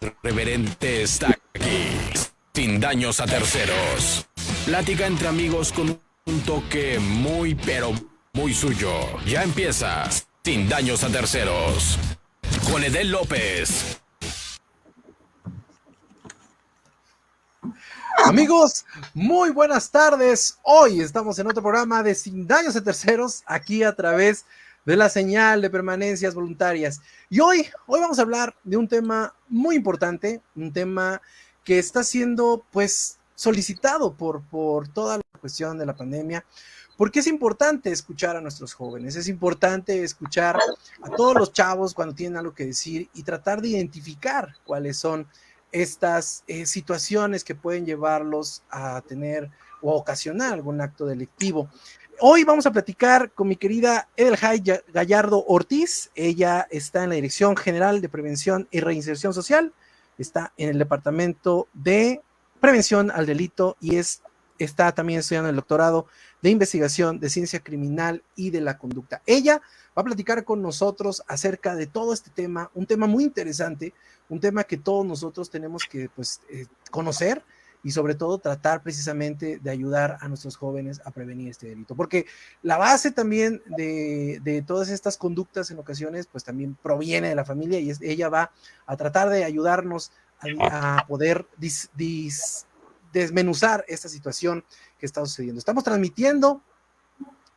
irreverente está aquí, sin daños a terceros. Plática entre amigos con un toque muy pero muy suyo. Ya empieza, sin daños a terceros, con Edel López. Amigos, muy buenas tardes. Hoy estamos en otro programa de Sin Daños a Terceros, aquí a través de la señal de permanencias voluntarias. Y hoy vamos a hablar de un tema muy importante, un tema que está siendo pues solicitado por toda la cuestión de la pandemia, porque es importante escuchar a nuestros jóvenes, es importante escuchar a todos los chavos cuando tienen algo que decir y tratar de identificar cuáles son estas situaciones que pueden llevarlos a tener o a ocasionar algún acto delictivo. Hoy vamos a platicar con mi querida Edelhay Gallardo Ortiz. Ella está en la Dirección General de Prevención y Reinserción Social, está en el Departamento de Prevención al Delito y está también estudiando el doctorado de Investigación de Ciencia Criminal y de la Conducta. Ella va a platicar con nosotros acerca de todo este tema, un tema muy interesante, un tema que todos nosotros tenemos que conocer y sobre todo tratar precisamente de ayudar a nuestros jóvenes a prevenir este delito, porque la base también de todas estas conductas en ocasiones pues también proviene de la familia y ella va a tratar de ayudarnos a poder desmenuzar esta situación que está sucediendo. Estamos transmitiendo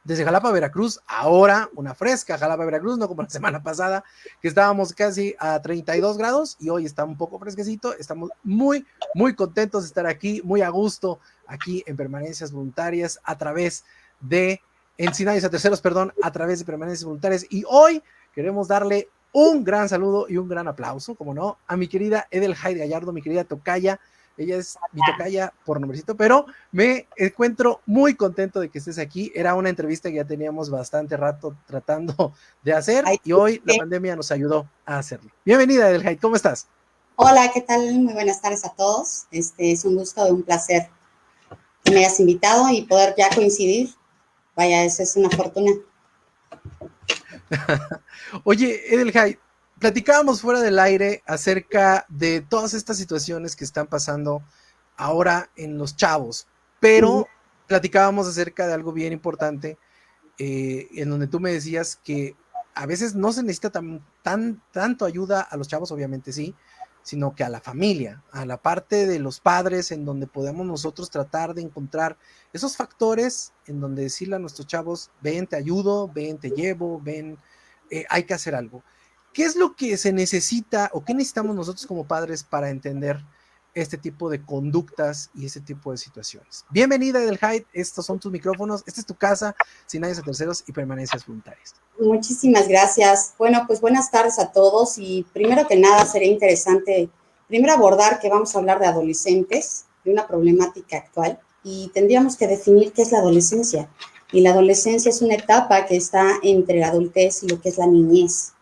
desde Jalapa, Veracruz, ahora una fresca Jalapa, Veracruz, no como la semana pasada, que estábamos casi a 32 grados y hoy está un poco fresquecito. Estamos muy, muy contentos de estar aquí, muy a gusto aquí en Permanencias Voluntarias a través de, en Sin Daños a Terceros, perdón, a través de Permanencias Voluntarias. Y hoy queremos darle un gran saludo y un gran aplauso, como no, a mi querida Edelhay Gallardo, mi querida tocaya. Ella es mi tocaya por nombrecito, pero me encuentro muy contento de que estés aquí. Era una entrevista que ya teníamos bastante rato tratando de hacer y hoy la pandemia nos ayudó a hacerlo. Bienvenida, Edelhay, ¿cómo estás? Hola, ¿qué tal? Muy buenas tardes a todos. Es un gusto y un placer que me hayas invitado y poder ya coincidir. Vaya, eso es una fortuna. Oye, Edelhay, platicábamos fuera del aire acerca de todas estas situaciones que están pasando ahora en los chavos, pero platicábamos acerca de algo bien importante, en donde tú me decías que a veces no se necesita tanto ayuda a los chavos, obviamente sí, sino que a la familia, a la parte de los padres, en donde podemos nosotros tratar de encontrar esos factores en donde decirle a nuestros chavos, ven, te ayudo, ven, te llevo, ven, hay que hacer algo. ¿Qué es lo que se necesita o qué necesitamos nosotros como padres para entender este tipo de conductas y este tipo de situaciones? Bienvenida, Edelhay, estos son tus micrófonos, esta es tu casa, Sin Daños a Terceros y Permanencias Voluntarias. Muchísimas gracias. Bueno, pues buenas tardes a todos y primero que nada sería interesante primero abordar que vamos a hablar de adolescentes, de una problemática actual y tendríamos que definir qué es la adolescencia. Y la adolescencia es una etapa que está entre la adultez y lo que es la niñez,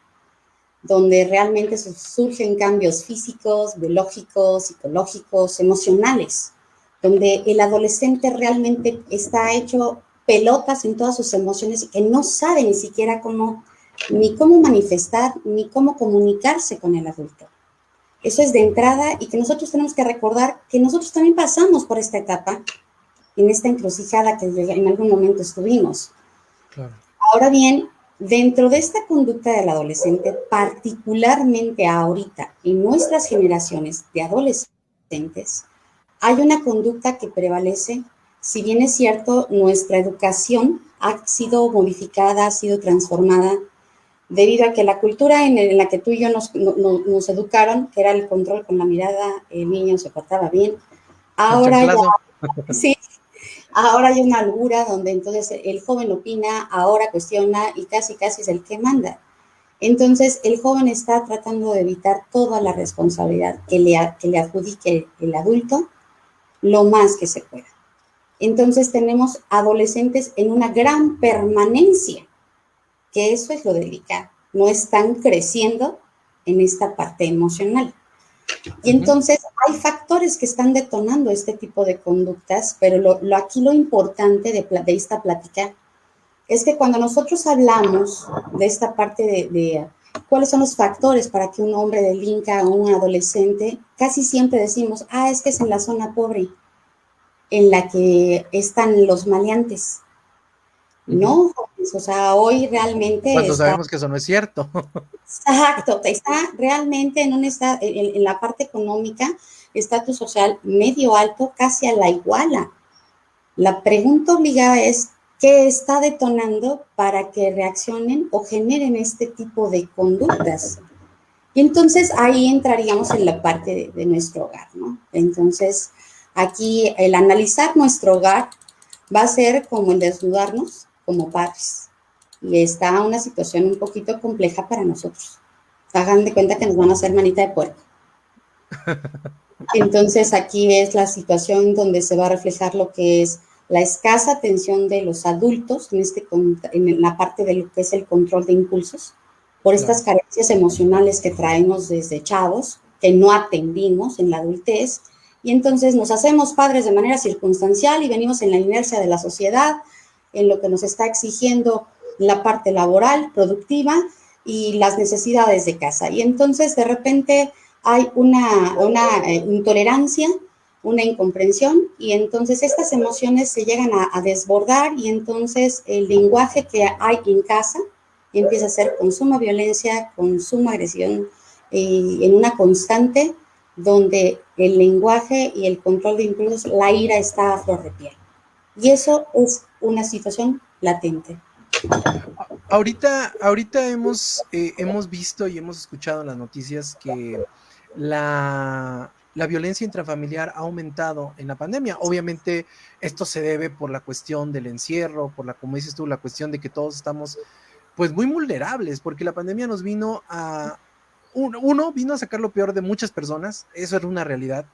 donde realmente surgen cambios físicos, biológicos, psicológicos, emocionales, donde el adolescente realmente está hecho pelotas en todas sus emociones y que no sabe ni siquiera ni cómo manifestar, ni cómo comunicarse con el adulto. Eso es de entrada y que nosotros tenemos que recordar que nosotros también pasamos por esta etapa, en esta encrucijada que en algún momento estuvimos. Claro. Ahora bien, dentro de esta conducta del adolescente, particularmente ahorita, en nuestras generaciones de adolescentes, hay una conducta que prevalece. Si bien es cierto, nuestra educación ha sido modificada, ha sido transformada, debido a que la cultura en la que tú y yo nos educaron, que era el control con la mirada, el niño se portaba bien, ahora ya, sí, ahora hay una holgura donde entonces el joven opina, ahora cuestiona y casi es el que manda. Entonces el joven está tratando de evitar toda la responsabilidad que le adjudique el adulto lo más que se pueda. Entonces tenemos adolescentes en una gran permanencia, que eso es lo delicado, no están creciendo en esta parte emocional. Y entonces hay factores que están detonando este tipo de conductas, pero aquí lo importante de esta plática es que cuando nosotros hablamos de esta parte de ¿Cuáles son los factores para que un hombre delinca o un adolescente? Casi siempre decimos, es que es en la zona pobre en la que están los maleantes. No, jóvenes, o sea, hoy realmente Cuando sabemos que eso no es cierto. Exacto, está realmente en la parte económica, estatus social medio alto, casi a la iguala. La pregunta obligada es, ¿qué está detonando para que reaccionen o generen este tipo de conductas? Y entonces ahí entraríamos en la parte de nuestro hogar, ¿no? Entonces, aquí el analizar nuestro hogar va a ser como el desnudarnos como padres. Y está una situación un poquito compleja para nosotros. Hagan de cuenta que nos van a hacer manita de puerco. Entonces aquí es la situación donde se va a reflejar lo que es la escasa atención de los adultos en la parte de lo que es el control de impulsos, por estas carencias emocionales que traemos desde chavos, que no atendimos en la adultez, y entonces nos hacemos padres de manera circunstancial y venimos en la inercia de la sociedad, en lo que nos está exigiendo la parte laboral, productiva y las necesidades de casa. Y entonces de repente hay una intolerancia, una incomprensión, y entonces estas emociones se llegan a desbordar, y entonces el lenguaje que hay en casa empieza a ser con suma violencia, con suma agresión, en una constante donde el lenguaje y el control de impulsos, la ira está a flor de piel. Y eso es una situación latente. Ahorita hemos visto y hemos escuchado en las noticias que la violencia intrafamiliar ha aumentado en la pandemia. Obviamente esto se debe por la cuestión del encierro, como dices tú, la cuestión de que todos estamos pues muy vulnerables, porque la pandemia nos vino vino a sacar lo peor de muchas personas, eso era una realidad.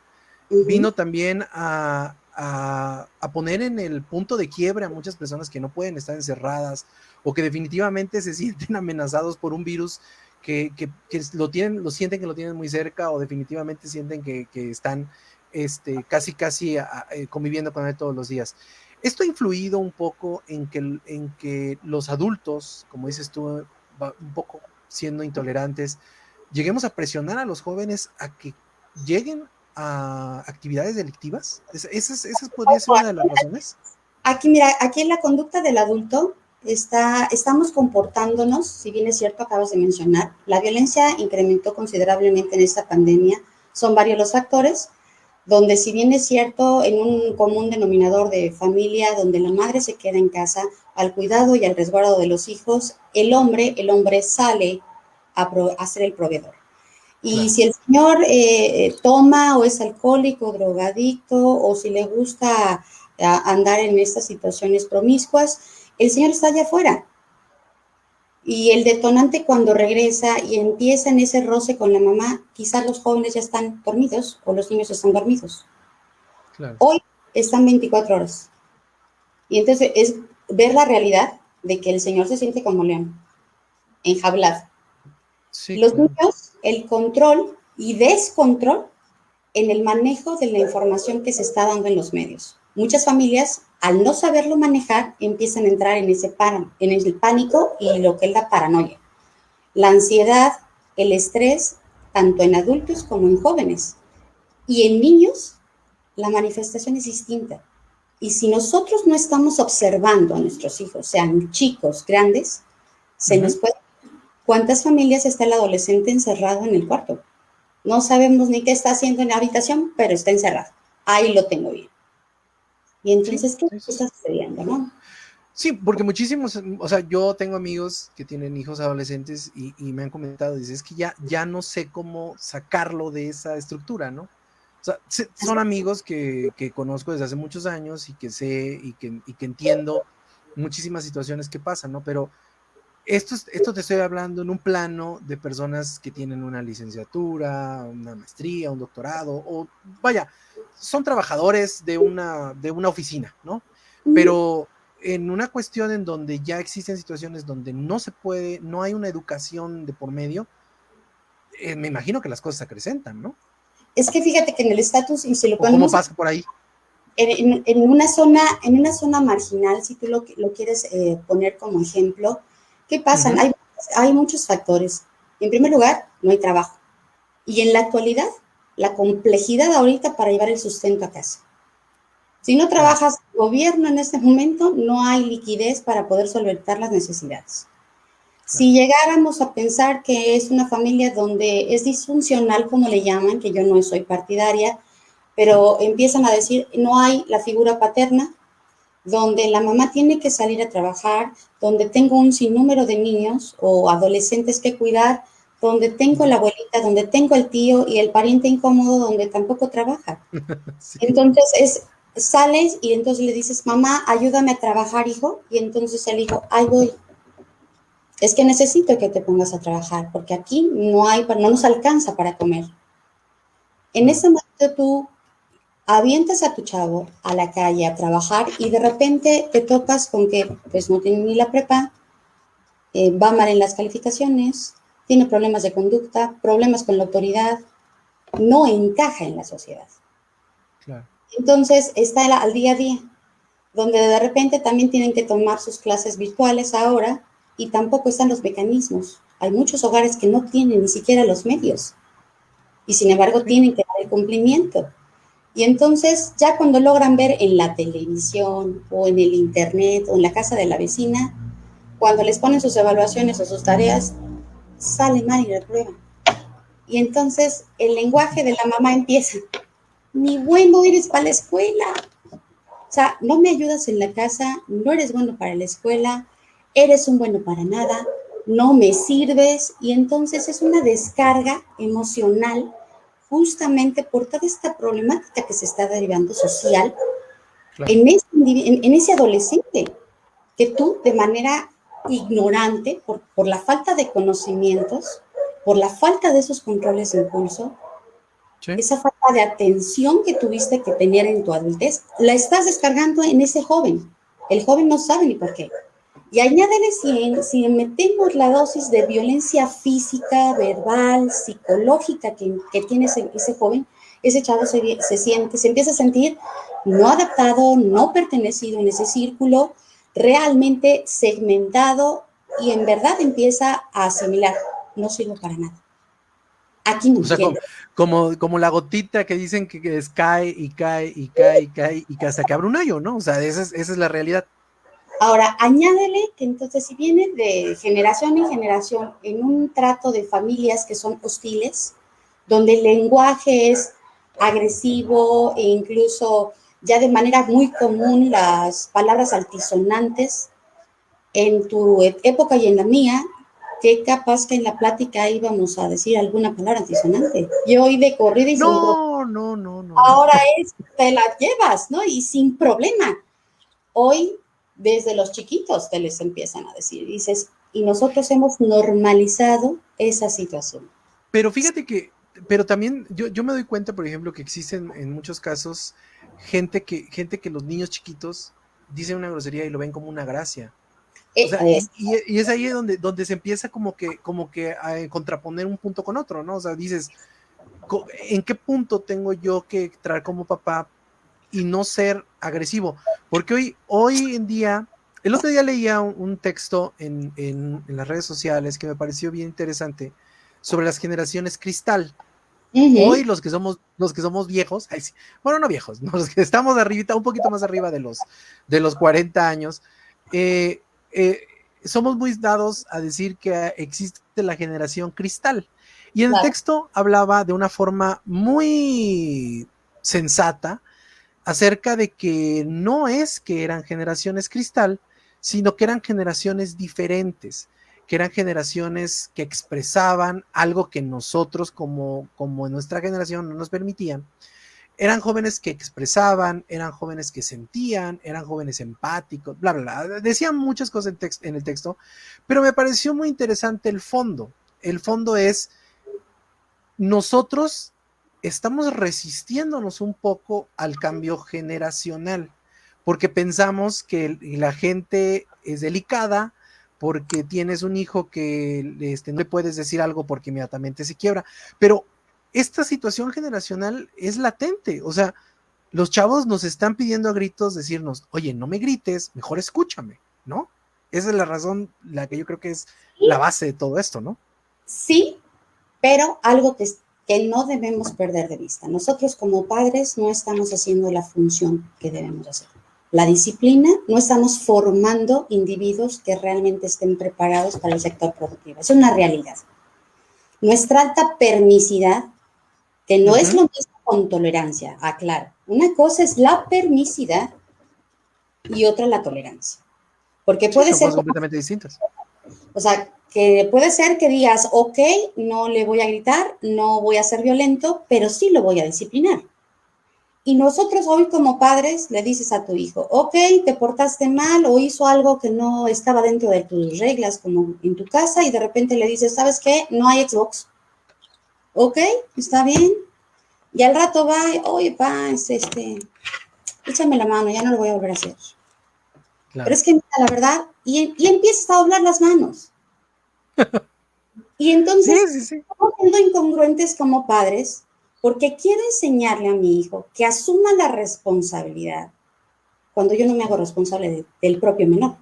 Vino también a poner en el punto de quiebre a muchas personas que no pueden estar encerradas o que definitivamente se sienten amenazados por un virus que lo sienten que lo tienen muy cerca, o definitivamente sienten que están casi conviviendo con él todos los días. Esto ha influido un poco en que los adultos, como dices tú, un poco siendo intolerantes, lleguemos a presionar a los jóvenes a que lleguen a actividades delictivas. ¿Esas podría ser una de las razones? Aquí, mira, aquí en la conducta del adulto estamos comportándonos, si bien es cierto, acabas de mencionar, la violencia incrementó considerablemente en esta pandemia. Son varios los factores, donde si bien es cierto, en un común denominador de familia, donde la madre se queda en casa al cuidado y al resguardo de los hijos, el hombre sale a ser el proveedor. Y claro, si el señor toma o es alcohólico, drogadicto, o si le gusta andar en estas situaciones promiscuas, el señor está allá afuera. Y el detonante cuando regresa y empieza en ese roce con la mamá, quizás los jóvenes ya están dormidos o los niños están dormidos. Claro. Hoy están 24 horas. Y entonces es ver la realidad de que el señor se siente como león, enjaulado. Sí, los claro, niños, el control y descontrol en el manejo de la información que se está dando en los medios. Muchas familias, al no saberlo manejar, empiezan a entrar en el pánico y lo que es la paranoia. La ansiedad, el estrés, tanto en adultos como en jóvenes. Y en niños, la manifestación es distinta. Y si nosotros no estamos observando a nuestros hijos, sean chicos, grandes, se nos puede... ¿Cuántas familias está el adolescente encerrado en el cuarto? No sabemos ni qué está haciendo en la habitación, pero está encerrado. Ahí lo tengo bien. Y entonces, ¿qué está sucediendo, no? Sí, porque muchísimos, o sea, yo tengo amigos que tienen hijos adolescentes y me han comentado, dice, es que ya no sé cómo sacarlo de esa estructura, ¿no? O sea, son amigos que conozco desde hace muchos años y que sé y que entiendo muchísimas situaciones que pasan, ¿no? Pero esto te estoy hablando en un plano de personas que tienen una licenciatura, una maestría, un doctorado, o vaya, son trabajadores de una oficina, ¿no? Pero en una cuestión en donde ya existen situaciones donde no se puede, no hay una educación de por medio, me imagino que las cosas se acrecentan, ¿no? Es que fíjate que en el estatus, y se lo ponemos... ¿Cómo pasa por ahí? En una zona marginal, si tú lo quieres poner como ejemplo, ¿qué pasa? Hay muchos factores. En primer lugar, no hay trabajo. Y en la actualidad, la complejidad ahorita para llevar el sustento a casa. Si no trabajas gobierno en este momento, no hay liquidez para poder solventar las necesidades. Si llegáramos a pensar que es una familia donde es disfuncional, como le llaman, que yo no soy partidaria, pero empiezan a decir, no hay la figura paterna, donde la mamá tiene que salir a trabajar, donde tengo un sinnúmero de niños o adolescentes que cuidar, donde tengo la abuelita, donde tengo el tío y el pariente incómodo donde tampoco trabaja. Sí. Entonces sales y entonces le dices, mamá, ayúdame a trabajar, hijo, y entonces el hijo, ahí voy. Es que necesito que te pongas a trabajar, porque aquí no nos alcanza para comer. En ese momento tú avientas a tu chavo a la calle a trabajar y de repente te topas con que pues no tiene ni la prepa, va mal en las calificaciones, tiene problemas de conducta, problemas con la autoridad, no encaja en la sociedad. Claro. Entonces está al día a día, donde de repente también tienen que tomar sus clases virtuales ahora y tampoco están los mecanismos. Hay muchos hogares que no tienen ni siquiera los medios y sin embargo tienen que dar el cumplimiento. Y entonces ya cuando logran ver en la televisión o en el internet o en la casa de la vecina, cuando les ponen sus evaluaciones o sus tareas, sale mal y reprueban. Y entonces el lenguaje de la mamá empieza, ni bueno eres para la escuela. O sea, no me ayudas en la casa, no eres bueno para la escuela, eres un bueno para nada, no me sirves. Y entonces es una descarga emocional justamente por toda esta problemática que se está derivando social Claro. en ese adolescente, que tú de manera ignorante, por la falta de conocimientos, por la falta de esos controles de impulso, Sí. esa falta de atención que tuviste que tener en tu adultez, la estás descargando en ese joven. El joven no sabe ni por qué. Y añádele si metemos la dosis de violencia física, verbal, psicológica que tiene ese joven, ese chavo se empieza a sentir no adaptado, no pertenecido en ese círculo, realmente segmentado y en verdad empieza a asimilar, no sirvo para nada. Aquí no O sea, entiendo. como la gotita que dicen que es cae y cae y cae y cae y hasta que abre un hoyo, ¿no? O sea, esa es la realidad. Ahora, añádele que entonces si viene de generación en generación en un trato de familias que son hostiles, donde el lenguaje es agresivo e incluso ya de manera muy común las palabras altisonantes, en tu época y en la mía, qué capaz que en la plática íbamos a decir alguna palabra altisonante. Yo hoy de corrida y sin problema. No. Ahora te la llevas, ¿no? Y sin problema. Hoy, desde los chiquitos, te les empiezan a decir, dices, y nosotros hemos normalizado esa situación. Pero fíjate que, pero también yo me doy cuenta, por ejemplo, que existen en muchos casos gente que los niños chiquitos dicen una grosería y lo ven como una gracia. O sea, y es ahí donde se empieza como que a contraponer un punto con otro, ¿no? O sea, dices, ¿en qué punto tengo yo que entrar como papá y no ser agresivo? Porque hoy en día, el otro día leía un texto en las redes sociales que me pareció bien interesante sobre las generaciones cristal. Hoy los que somos viejos, sí, bueno, no viejos, ¿no? Los que estamos arribita, un poquito más arriba de los 40 años, somos muy dados a decir que existe la generación cristal. Y en el texto hablaba de una forma muy sensata acerca de que no es que eran generaciones cristal, sino que eran generaciones diferentes, que eran generaciones que expresaban algo que nosotros como en nuestra generación no nos permitían. Eran jóvenes que expresaban, eran jóvenes que sentían, eran jóvenes empáticos, bla, bla, bla. Decían muchas cosas en el texto, pero me pareció muy interesante el fondo. El fondo es, nosotros estamos resistiéndonos un poco al cambio generacional, porque pensamos que la gente es delicada, porque tienes un hijo que no le puedes decir algo porque inmediatamente se quiebra, pero esta situación generacional es latente, o sea, los chavos nos están pidiendo a gritos decirnos, oye, no me grites, mejor escúchame, ¿no? Esa es la razón, la que yo creo que es la base de todo esto, ¿no? Sí, pero algo que no debemos perder de vista. Nosotros como padres no estamos haciendo la función que debemos hacer. La disciplina, no estamos formando individuos que realmente estén preparados para el sector productivo. Es una realidad. Nuestra alta permisidad, que no es lo mismo con tolerancia, aclaro. Una cosa es la permisidad y otra la tolerancia. Porque puede son ser cosas completamente distintas. O sea, que puede ser que digas, ok, no le voy a gritar, no voy a ser violento, pero sí lo voy a disciplinar. Y nosotros hoy como padres le dices a tu hijo, ok, te portaste mal o hizo algo que no estaba dentro de tus reglas como en tu casa y de repente le dices, ¿sabes qué? No hay Xbox. Ok, está bien. Y al rato va, oye, pa, échame la mano, ya no lo voy a volver a hacer. Claro. Pero es que, la verdad, y empiezas a doblar las manos. Y entonces, estamos siendo incongruentes como padres porque quiero enseñarle a mi hijo que asuma la responsabilidad cuando yo no me hago responsable del propio menor.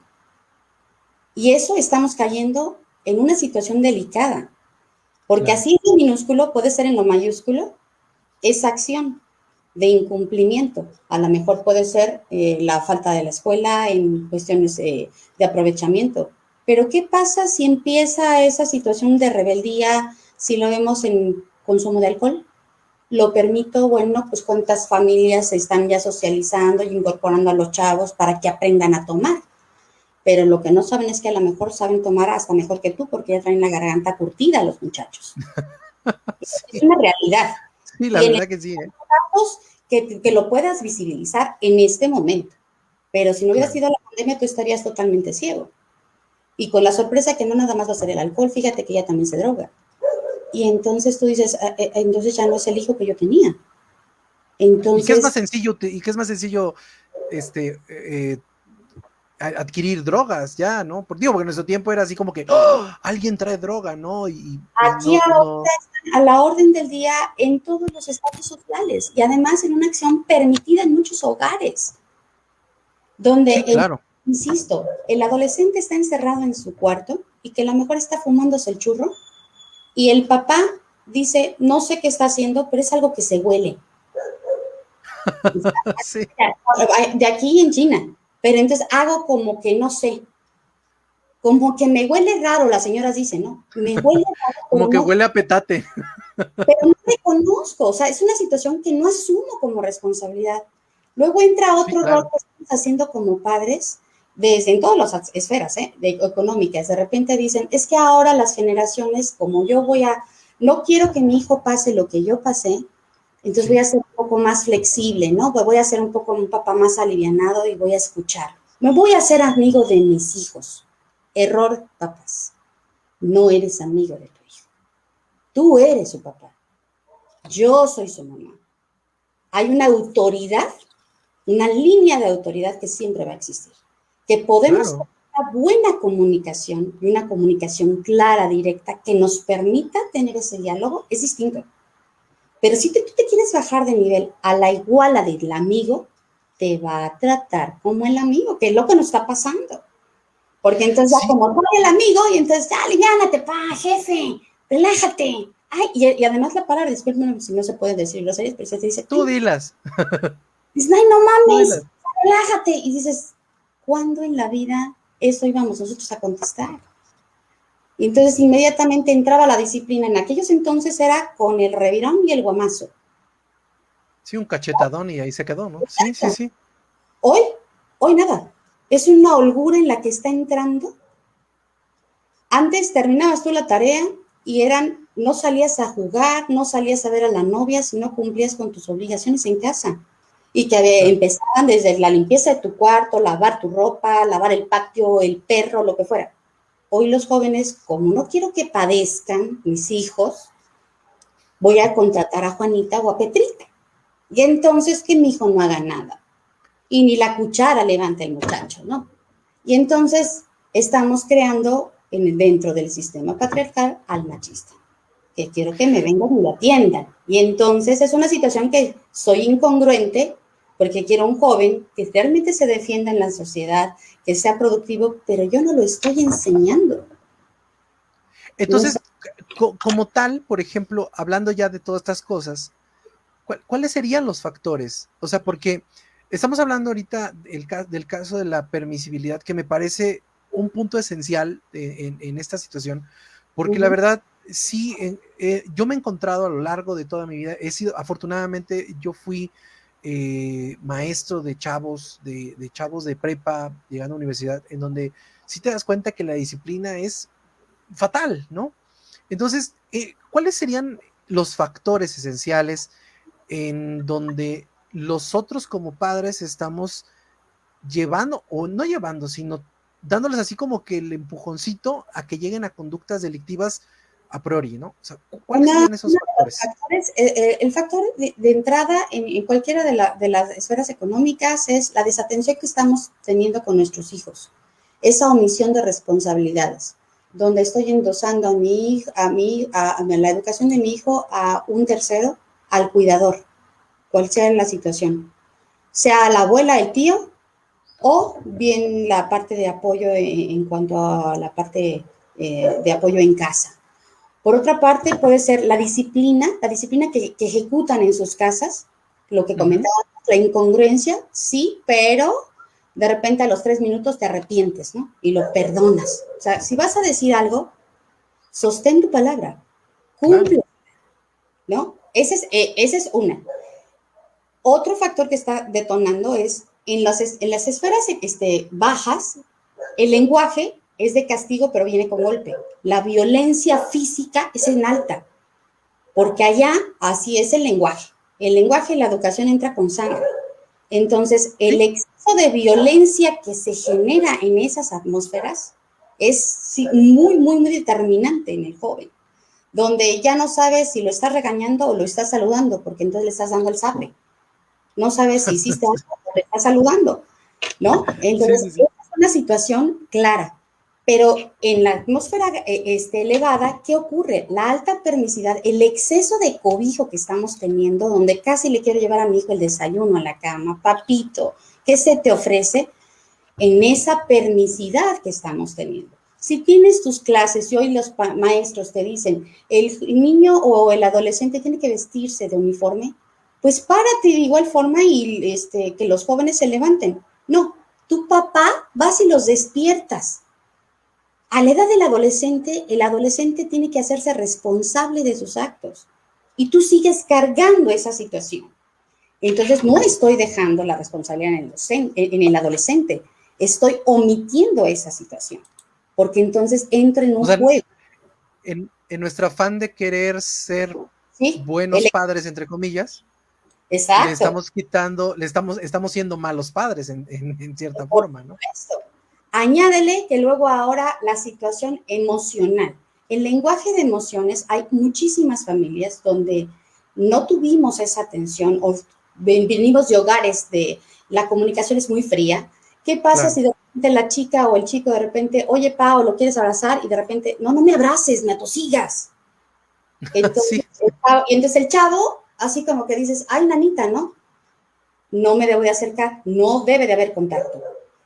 Y eso estamos cayendo en una situación delicada, porque así en lo minúsculo puede ser en lo mayúsculo esa acción de incumplimiento. A lo mejor puede ser la falta de la escuela en cuestiones de aprovechamiento. Pero ¿qué pasa si empieza esa situación de rebeldía, si lo vemos en consumo de alcohol? Lo permito, bueno, pues cuántas familias se están ya socializando y incorporando a los chavos para que aprendan a tomar. Pero lo que no saben es que a lo mejor saben tomar hasta mejor que tú porque ya traen la garganta curtida los muchachos. Es una realidad. Sí, la verdad que sí. Que lo puedas visibilizar en este momento. Pero si no hubiera sido la pandemia, tú estarías totalmente ciego. Y con la sorpresa que no nada más va a ser el alcohol, fíjate que ella también se droga. Y entonces tú dices, entonces ya no es el hijo que yo tenía. Entonces, ¿Y qué es más sencillo, adquirir drogas ya, ¿no? Porque en nuestro tiempo era así como que ¡oh! Alguien trae droga, ¿no? Aquí ahora están a la orden del día en todos los estados sociales y además en una acción permitida en muchos hogares, donde, sí, claro. Insisto, el adolescente está encerrado en su cuarto y que a lo mejor está fumándose el churro y el papá dice, no sé qué está haciendo, pero es algo que se huele. Sí. De aquí en China, pero entonces hago como que no sé, como que me huele raro, las señoras dicen, ¿no? Me huele raro. Como que no, huele a petate. Pero no reconozco, o sea, es una situación que no asumo como responsabilidad. Luego entra otro rol que estamos haciendo como padres, desde en todas las esferas, económicas. De repente dicen, es que ahora las generaciones, como yo no quiero que mi hijo pase lo que yo pasé, entonces voy a ser un poco más flexible, ¿no? Voy a ser un papá más alivianado y voy a escuchar. Me voy a hacer amigo de mis hijos. Error, papás. No eres amigo de tu hijo. Tú eres su papá. Yo soy su mamá. Hay una autoridad, una línea de autoridad que siempre va a existir. Que podemos tener una buena comunicación y una comunicación clara, directa, que nos permita tener ese diálogo, es distinto. Pero si tú te quieres bajar de nivel a la iguala del amigo, te va a tratar como el amigo, que es lo que nos está pasando. Porque entonces ya como soy el amigo, y entonces ya, aliviánate, jefe, relájate. Ay, y además la palabra, discúlpeme si no se puede decir groserías, pero se te dice... Tú dilas. Dices, ay, no mames, relájate. Y dices, ¿cuándo en la vida eso íbamos nosotros a contestar? Y entonces inmediatamente entraba la disciplina. En aquellos entonces era con el revirón y el guamazo. Sí, un cachetadón y ahí se quedó, ¿no? Sí. Hoy nada. Es una holgura en la que está entrando. Antes terminabas tú la tarea y no salías a jugar, no salías a ver a la novia, sino cumplías con tus obligaciones en casa. Y que empezaban desde la limpieza de tu cuarto, lavar tu ropa, lavar el patio, el perro, lo que fuera. Hoy los jóvenes, como no quiero que padezcan mis hijos, voy a contratar a Juanita o a Petrita. Y entonces que mi hijo no haga nada. Y ni la cuchara levanta el muchacho, ¿no? Y entonces estamos creando dentro del sistema patriarcal al machista, que quiero que me vengan y lo atiendan. Y entonces es una situación que soy incongruente porque quiero un joven que realmente se defienda en la sociedad, que sea productivo, pero yo no lo estoy enseñando. Entonces, como tal, por ejemplo, hablando ya de todas estas cosas, ¿cuáles serían los factores? O sea, porque estamos hablando ahorita del caso de la permisibilidad, que me parece un punto esencial en esta situación, porque la verdad, sí, yo me he encontrado a lo largo de toda mi vida, afortunadamente, yo fui maestro de chavos, de chavos de prepa, llegando a universidad, en donde sí te das cuenta que la disciplina es fatal, ¿no? Entonces, ¿cuáles serían los factores esenciales en donde nosotros como padres estamos llevando, o no llevando, sino dándoles así como que el empujoncito a que lleguen a conductas delictivas a priori, ¿no? O sea, ¿cuáles serían esos factores? Factores, el factor de entrada en cualquiera de las esferas económicas es la desatención que estamos teniendo con nuestros hijos, esa omisión de responsabilidades, donde estoy endosando a la educación de mi hijo a un tercero, al cuidador, cual sea la situación, sea la abuela, el tío, o bien la parte de apoyo en cuanto a la parte de apoyo en casa. Por otra parte, puede ser la disciplina que ejecutan en sus casas, lo que comentábamos, la incongruencia, sí, pero de repente a los 3 minutos te arrepientes, ¿no? Y lo perdonas. O sea, si vas a decir algo, sostén tu palabra, cumple, claro, ¿no? Esa es una. Otro factor que está detonando es en las esferas bajas, el lenguaje es de castigo, pero viene con golpe. La violencia física es en alta, porque allá así es el lenguaje. El lenguaje y la educación entra con sangre. Entonces, el exceso de violencia que se genera en esas atmósferas es muy, muy, muy determinante en el joven, donde ya no sabes si lo estás regañando o lo estás saludando, porque entonces le estás dando el zape. No sabes si hiciste algo o le estás saludando, ¿no? Entonces, sí. Es una situación clara. Pero en la atmósfera elevada, ¿qué ocurre? La alta permisividad, el exceso de cobijo que estamos teniendo, donde casi le quiero llevar a mi hijo el desayuno a la cama, papito, ¿qué se te ofrece? En esa permisividad que estamos teniendo. Si tienes tus clases y hoy los maestros te dicen, el niño o el adolescente tiene que vestirse de uniforme, pues párate de igual forma y que los jóvenes se levanten. No, tu papá vas y los despiertas. A la edad del adolescente, el adolescente tiene que hacerse responsable de sus actos y tú sigues cargando esa situación. Entonces, no estoy dejando la responsabilidad en el adolescente, estoy omitiendo esa situación, porque entonces entro en un juego. En nuestro afán de querer ser buenos padres, entre comillas, exacto, le estamos quitando, estamos siendo malos padres en cierta forma, ¿no? Añádele que luego ahora la situación emocional. El lenguaje de emociones, hay muchísimas familias donde no tuvimos esa atención o venimos de hogares de la comunicación es muy fría. ¿Qué pasa si de repente la chica o el chico de repente, oye, Pao, ¿lo quieres abrazar? Y de repente, no me abraces, me atosigas. Entonces, entonces el chavo, así como que dices, ay, nanita, ¿no? No me debo de acercar, no debe de haber contacto.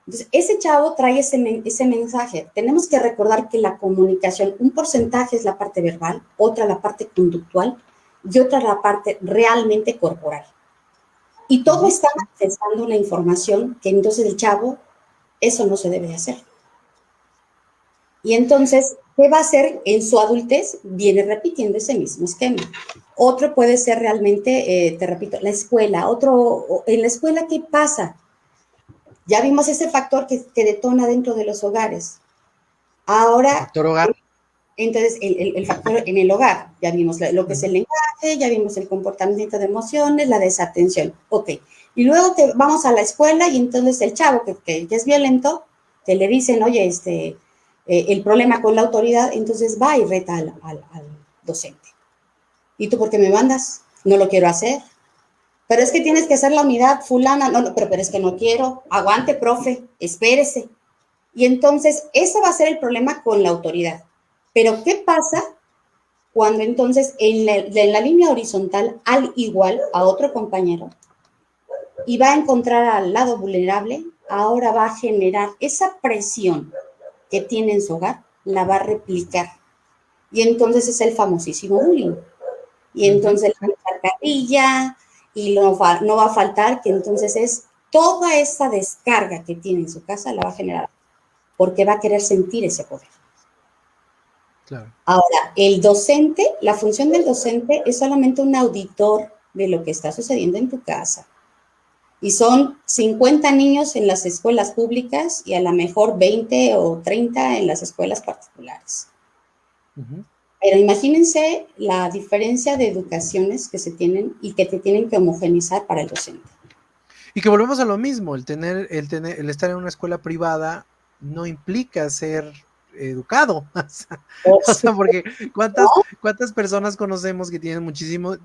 Entonces, ese chavo trae ese mensaje. Tenemos que recordar que la comunicación, un porcentaje es la parte verbal, otra la parte conductual y otra la parte realmente corporal. Y todo está manifestando una información que entonces el chavo, eso no se debe de hacer. Y entonces, ¿qué va a hacer en su adultez? Viene repitiendo ese mismo esquema. Otro puede ser realmente, te repito, la escuela. En la escuela, ¿qué pasa? Ya vimos ese factor que detona dentro de los hogares. Ahora, factor hogar. Entonces, el factor en el hogar, ya vimos lo que es el lenguaje, ya vimos el comportamiento de emociones, la desatención. Ok, y luego vamos a la escuela y entonces el chavo que es violento, que le dicen, oye, el problema con la autoridad, entonces va y reta al docente. ¿Y tú por qué me mandas? No lo quiero hacer. Pero es que tienes que hacer la unidad fulana. No, pero es que no quiero. Aguante, profe, espérese. Y entonces, ese va a ser el problema con la autoridad. Pero, ¿qué pasa cuando entonces en la línea horizontal, al igual a otro compañero, y va a encontrar al lado vulnerable, ahora va a generar esa presión que tiene en su hogar, la va a replicar. Y entonces es el famosísimo bullying. Y entonces la carrilla, y no va a faltar que entonces es toda esa descarga que tiene en su casa la va a generar, porque va a querer sentir ese poder. Claro. Ahora, el docente, la función del docente es solamente un auditor de lo que está sucediendo en tu casa. Y son 50 niños en las escuelas públicas y a lo mejor 20 o 30 en las escuelas particulares. Pero imagínense la diferencia de educaciones que se tienen y que te tienen que homogenizar para el docente. Y que volvemos a lo mismo, el estar en una escuela privada no implica ser educado. O sea, porque ¿cuántas personas conocemos que tienen muchísimo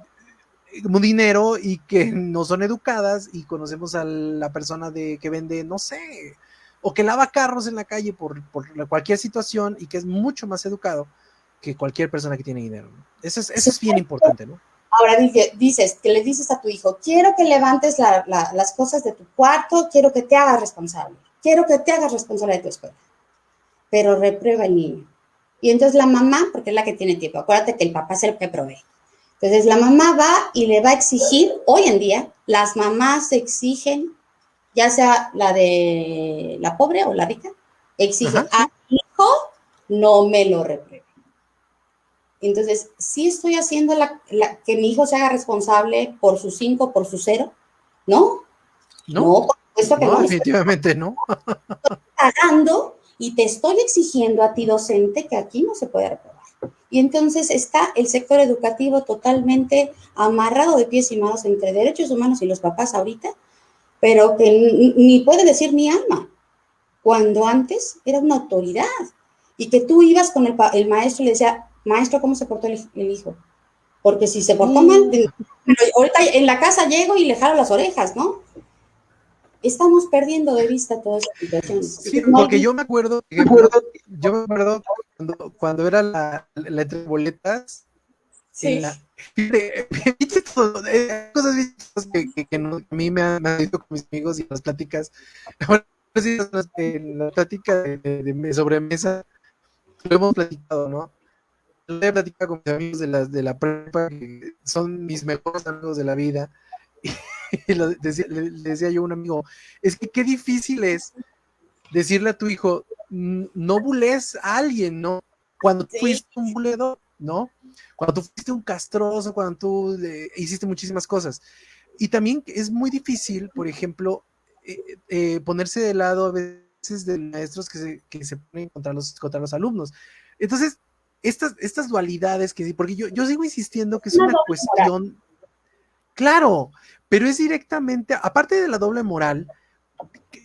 dinero y que no son educadas, y conocemos a la persona que vende, no sé, o que lava carros en la calle por cualquier situación, y que es mucho más educado que cualquier persona que tiene dinero, ¿no? Eso es bien importante, ¿no? Ahora dices, que le dices a tu hijo, quiero que levantes las cosas de tu cuarto, quiero que te hagas responsable de tu escuela, pero reprueba el niño. Y entonces la mamá, porque es la que tiene tiempo, acuérdate que el papá es el que provee. Entonces la mamá va y le va a exigir, hoy en día, las mamás exigen, ya sea la de la pobre o la rica, exige a mi hijo, no me lo repruebe. Entonces, sí estoy haciendo que mi hijo se haga responsable por su 5, por su 0, ¿no? No, por supuesto que no. Definitivamente no. Estoy pagando y te estoy exigiendo a ti, docente, que aquí no se puede reprobar. Y entonces está el sector educativo totalmente amarrado de pies y manos entre derechos humanos y los papás ahorita, pero que ni puede decir ni alma, cuando antes era una autoridad y que tú ibas con el maestro y le decía, maestro, ¿cómo se portó el hijo? Porque si se portó mal, ahorita en la casa llego y le jalo las orejas, ¿no? Estamos perdiendo de vista toda esa situación. Sí, porque yo me acuerdo, cuando era la entre boletas, sí. Cosas que a mí me han dicho con mis amigos y las pláticas, en la plática de sobremesa, lo hemos platicado, ¿no? Lo he platicado con mis amigos de la prepa, que son mis mejores amigos de la vida, y le decía yo a un amigo, es que qué difícil es decirle a tu hijo, no bulees a alguien, ¿no? Cuando tú fuiste un buleador, ¿no? Cuando tú fuiste un castroso, cuando tú hiciste muchísimas cosas. Y también es muy difícil, por ejemplo, ponerse de lado a veces de maestros que se ponen contra los alumnos. Entonces, estas dualidades que sí, porque yo sigo insistiendo que es una cuestión, claro, pero es directamente, aparte de la doble moral,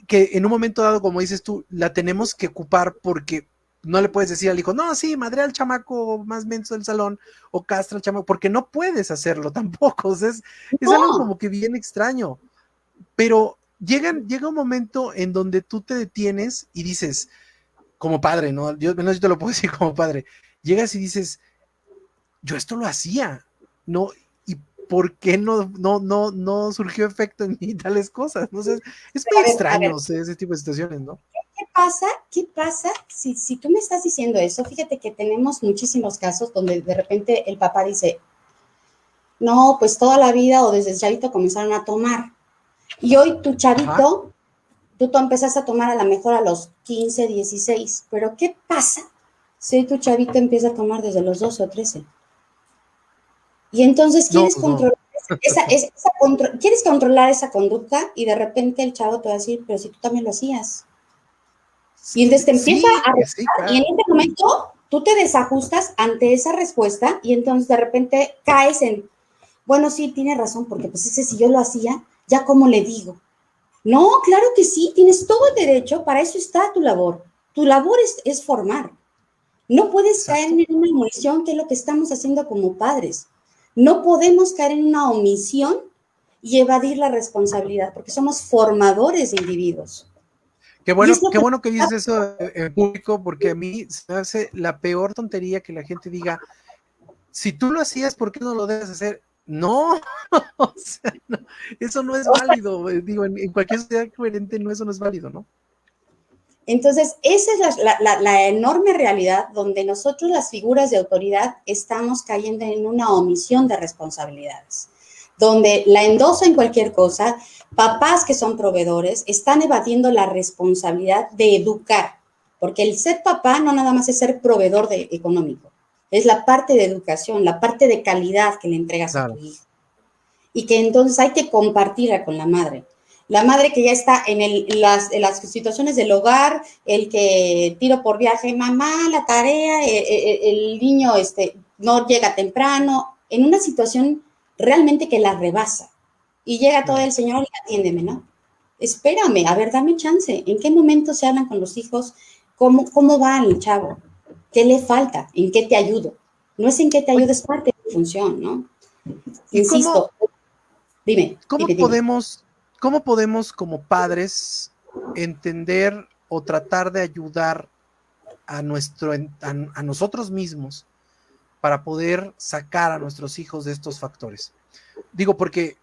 que en un momento dado, como dices tú, la tenemos que ocupar, porque no le puedes decir al hijo, no, sí, madre al chamaco más menso del salón, o castra al chamaco, porque no puedes hacerlo tampoco. O sea, es algo como que bien extraño. Pero llega un momento en donde tú te detienes y dices, como padre, ¿no? Yo te lo puedo decir como padre, llegas y dices, yo esto lo hacía, ¿no? ¿Y por qué no surgió efecto en mí tales cosas? ¿No? O sea, es muy extraño, o sea, ese tipo de situaciones, ¿no? ¿Qué pasa si tú me estás diciendo eso? Fíjate que tenemos muchísimos casos donde de repente el papá dice, no, pues toda la vida o desde chavito comenzaron a tomar. Y hoy tu chavito, tú empezaste a tomar a lo mejor a los 15, 16, pero ¿qué pasa si hoy tu chavito empieza a tomar desde los 12 o 13? Y entonces quieres quieres controlar esa conducta, y de repente el chavo te va a decir, pero si tú también lo hacías. Y entonces te empieza a claro. Y en este momento tú te desajustas ante esa respuesta, y entonces de repente caes en, bueno, sí, tiene razón, porque pues ese si yo lo hacía, ya cómo le digo. No, claro que sí, tienes todo el derecho, para eso está tu labor. Tu labor es formar. No puedes caer en una omisión, que es lo que estamos haciendo como padres. No podemos caer en una omisión y evadir la responsabilidad, porque somos formadores de individuos. Qué bueno que dices eso en público, porque a mí se me hace la peor tontería que la gente diga, si tú lo hacías, ¿por qué no lo debes hacer? No, o sea, no, eso no es válido. Digo, en cualquier sociedad coherente eso no es válido, ¿no? Entonces, esa es la enorme realidad donde nosotros, las figuras de autoridad, estamos cayendo en una omisión de responsabilidades, donde la endoso en cualquier cosa. Papás que son proveedores están evadiendo la responsabilidad de educar, porque el ser papá no nada más es ser proveedor económico, es la parte de educación, la parte de calidad que le entregas a tu hijo. Y que entonces hay que compartirla con la madre. La madre que ya está en las situaciones del hogar, el que tiro por viaje, mamá, la tarea, el niño no llega temprano, en una situación realmente que la rebasa. Y llega todo el señor y atiéndeme, ¿no? Espérame, a ver, dame chance. ¿En qué momento se hablan con los hijos? ¿Cómo va el chavo? ¿Qué le falta? ¿En qué te ayudo? No es en qué te ayudo, es parte de tu función, ¿no? Insisto. Dime. ¿Cómo podemos como padres entender o tratar de ayudar a nosotros mismos para poder sacar a nuestros hijos de estos factores? Digo, porque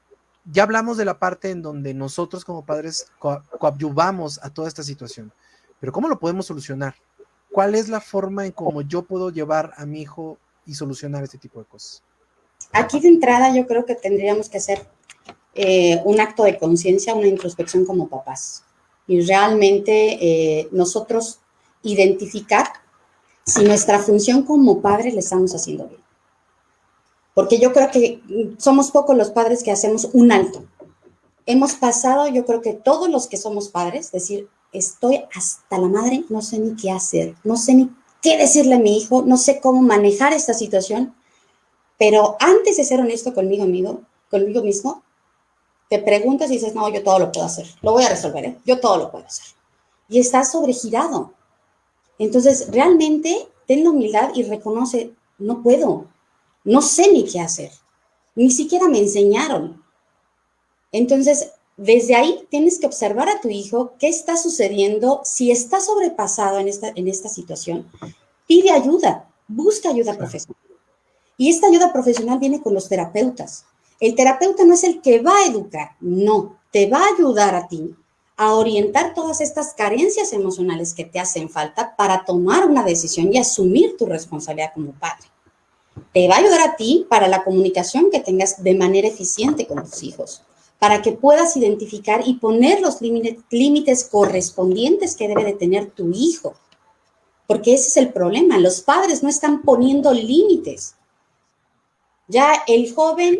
ya hablamos de la parte en donde nosotros como padres coadyuvamos a toda esta situación, pero ¿cómo lo podemos solucionar? ¿Cuál es la forma en cómo yo puedo llevar a mi hijo y solucionar este tipo de cosas? Aquí de entrada yo creo que tendríamos que hacer un acto de conciencia, una introspección como papás. Y realmente nosotros identificar si nuestra función como padres le estamos haciendo bien. Porque yo creo que somos pocos los padres que hacemos un alto. Hemos pasado, yo creo que todos los que somos padres, decir, estoy hasta la madre, no sé ni qué hacer, no sé ni qué decirle a mi hijo, no sé cómo manejar esta situación, pero antes de ser honesto conmigo mismo, te preguntas y dices, no, yo todo lo puedo hacer, lo voy a resolver, ¿eh? Yo todo lo puedo hacer. Y estás sobregirado. Entonces, realmente, ten la humildad y reconoce, no puedo, no sé ni qué hacer, ni siquiera me enseñaron. Entonces, desde ahí tienes que observar a tu hijo qué está sucediendo, si está sobrepasado en esta situación, pide ayuda, busca ayuda profesional. Y esta ayuda profesional viene con los terapeutas. El terapeuta no es el que va a educar, no, te va a ayudar a ti a orientar todas estas carencias emocionales que te hacen falta para tomar una decisión y asumir tu responsabilidad como padre. Te va a ayudar a ti para la comunicación que tengas de manera eficiente con tus hijos, para que puedas identificar y poner los límites correspondientes que debe de tener tu hijo. Porque ese es el problema, los padres no están poniendo límites. Ya el joven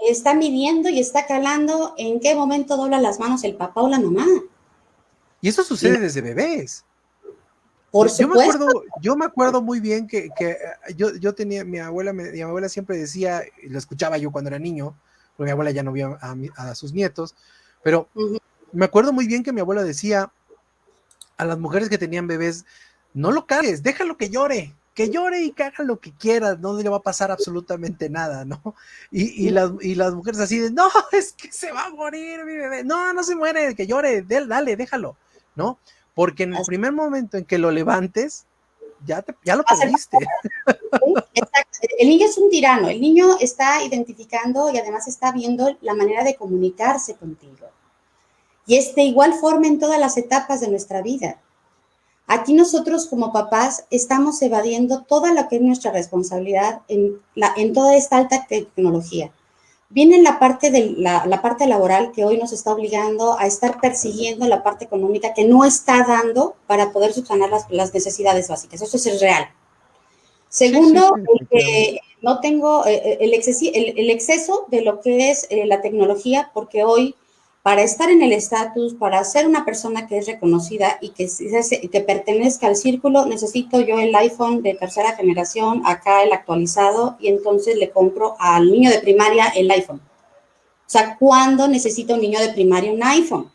está midiendo y está calando en qué momento dobla las manos el papá o la mamá. Y eso sucede desde bebés. Por supuesto. Yo me acuerdo muy bien que yo tenía, mi abuela siempre decía, y lo escuchaba yo cuando era niño, porque mi abuela ya no vio a sus nietos, pero me acuerdo muy bien que mi abuela decía a las mujeres que tenían bebés, no lo cargues, déjalo que llore y que haga lo que quiera, no le va a pasar absolutamente nada, ¿no? Y las mujeres así de, no, es que se va a morir mi bebé, no se muere, que llore, dale, déjalo, ¿no? Porque en el primer momento en que lo levantes, ya lo perdiste. Exacto. El niño es un tirano, el niño está identificando y además está viendo la manera de comunicarse contigo. Y es de igual forma en todas las etapas de nuestra vida. Aquí nosotros como papás estamos evadiendo toda lo que es nuestra responsabilidad en toda esta alta tecnología. Viene la parte la parte laboral que hoy nos está obligando a estar persiguiendo la parte económica que no está dando para poder subsanar las necesidades básicas. Eso es real. Segundo, que no tengo el exceso de lo que es la tecnología, porque hoy, para estar en el estatus, para ser una persona que es reconocida y que pertenezca al círculo, necesito yo el iPhone de tercera generación, acá el actualizado, y entonces le compro al niño de primaria el iPhone. O sea, ¿cuándo necesita un niño de primaria un iPhone?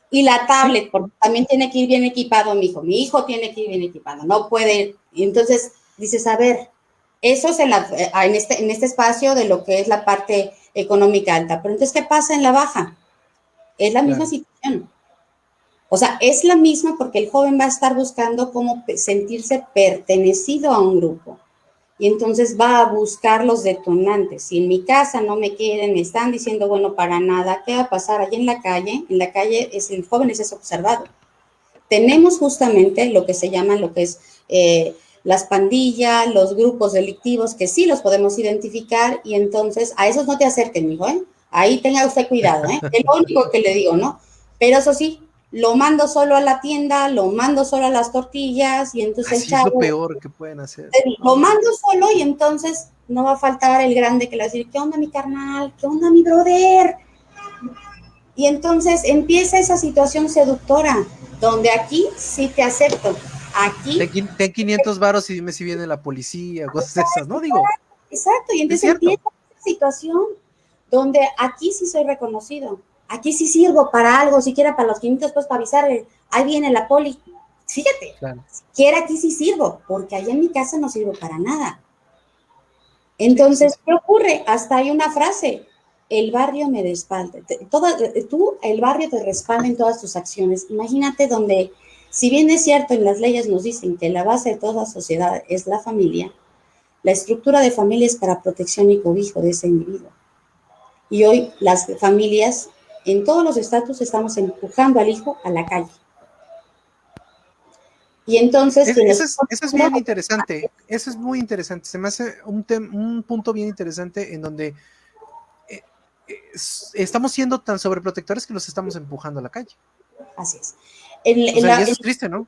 Y la tablet, porque también tiene que ir bien equipado mi hijo tiene que ir bien equipado, no puede, y entonces dices, a ver, eso es en este espacio de lo que es la parte económica alta, pero entonces, ¿qué pasa en la baja? Es la misma situación. O sea, es la misma porque el joven va a estar buscando cómo sentirse pertenecido a un grupo. Y entonces va a buscar los detonantes. Si en mi casa no me quieren, me están diciendo, bueno, para nada, ¿qué va a pasar allí en la calle? En la calle el joven es observado. tenemos justamente lo que se llaman, lo que es las pandillas, los grupos delictivos, que sí los podemos identificar, y entonces a esos no te acerquen, mijo, ¿eh? Ahí tenga usted cuidado, ¿eh? Es lo único que le digo, ¿no? Pero eso sí, lo mando solo a la tienda, lo mando solo a las tortillas, y entonces Así es lo peor que pueden hacer. lo mando solo, y entonces no va a faltar el grande que le va a decir, ¿qué onda mi carnal? ¿Qué onda mi brother? Y entonces empieza esa situación seductora, donde aquí sí te acepto. Aquí. Ten 500 varos y dime si viene la policía, cosas esas, ¿no? Digo. Exacto, y entonces empieza esa situación donde aquí sí soy reconocido. Aquí sí sirvo para algo, siquiera para los 500 pesos para avisarle, ahí viene la poli. Fíjate, claro. Siquiera aquí sí sirvo, porque allá en mi casa no sirvo para nada. Entonces, ¿qué ocurre? Hasta hay una frase, el barrio me respalda. El barrio te respalda en todas tus acciones. Imagínate donde, si bien es cierto, en las leyes nos dicen que la base de toda sociedad es la familia, la estructura de familia es para protección y cobijo de ese individuo. Y hoy las familias, en todos los estatus, estamos empujando al hijo a la calle. Y entonces... Eso es bien interesante. Eso es muy interesante. Se me hace un punto bien interesante en donde estamos siendo tan sobreprotectores que los estamos empujando a la calle. Así es. Y eso es triste, ¿no?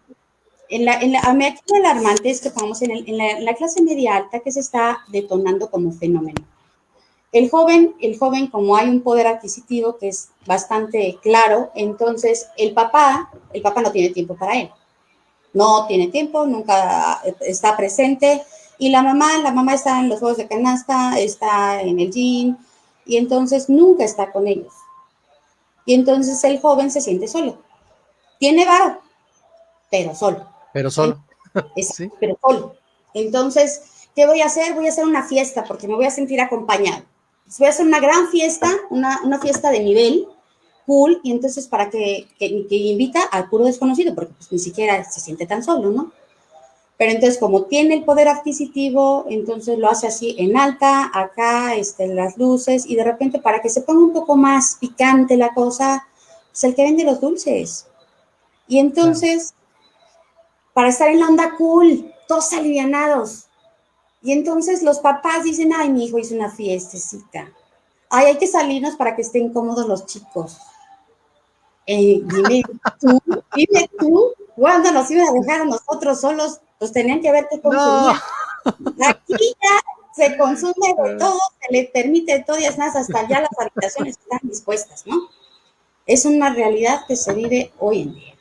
A mí aquí lo alarmante es que estamos en la clase media alta, que se está detonando como fenómeno. El joven, como hay un poder adquisitivo que es bastante claro, entonces el papá no tiene tiempo para él. No tiene tiempo, nunca está presente. Y la mamá está en los juegos de canasta, está en el gym, y entonces nunca está con ellos. Y entonces el joven se siente solo. Tiene varo, pero solo. Pero solo. ¿Sí? Pero solo. Entonces, ¿qué voy a hacer? Voy a hacer una fiesta porque me voy a sentir acompañado. Voy a hacer una gran fiesta, una fiesta de nivel, cool, y entonces para que invita al puro desconocido, porque pues ni siquiera se siente tan solo, ¿no? Pero entonces, como tiene el poder adquisitivo, entonces lo hace así en alta, acá, las luces, y de repente para que se ponga un poco más picante la cosa, pues el que vende los dulces. Y entonces, para estar en la onda cool, todos alivianados. Y entonces los papás dicen, ay, mi hijo hizo una fiestecita. Ay, hay que salirnos para que estén cómodos los chicos. Dime tú, ¿cuándo nos iban a dejar a nosotros solos? Pues tenían que verte consumir. No. Aquí ya se consume de todo, se le permite todo, y es más, hasta ya las habitaciones están dispuestas, ¿no? Es una realidad que se vive hoy en día.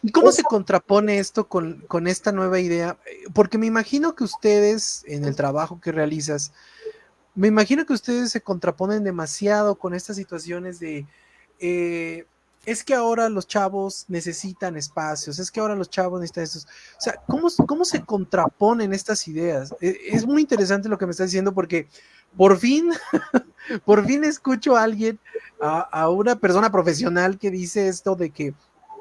¿Y cómo se contrapone esto con esta nueva idea? Porque me imagino que ustedes, en el trabajo que realizas, me imagino que ustedes se contraponen demasiado con estas situaciones de... es que ahora los chavos necesitan espacios, es que ahora los chavos necesitan estos... O sea, ¿cómo se contraponen estas ideas? Es muy interesante lo que me estás diciendo, porque por fin escucho a alguien, a una persona profesional que dice esto de que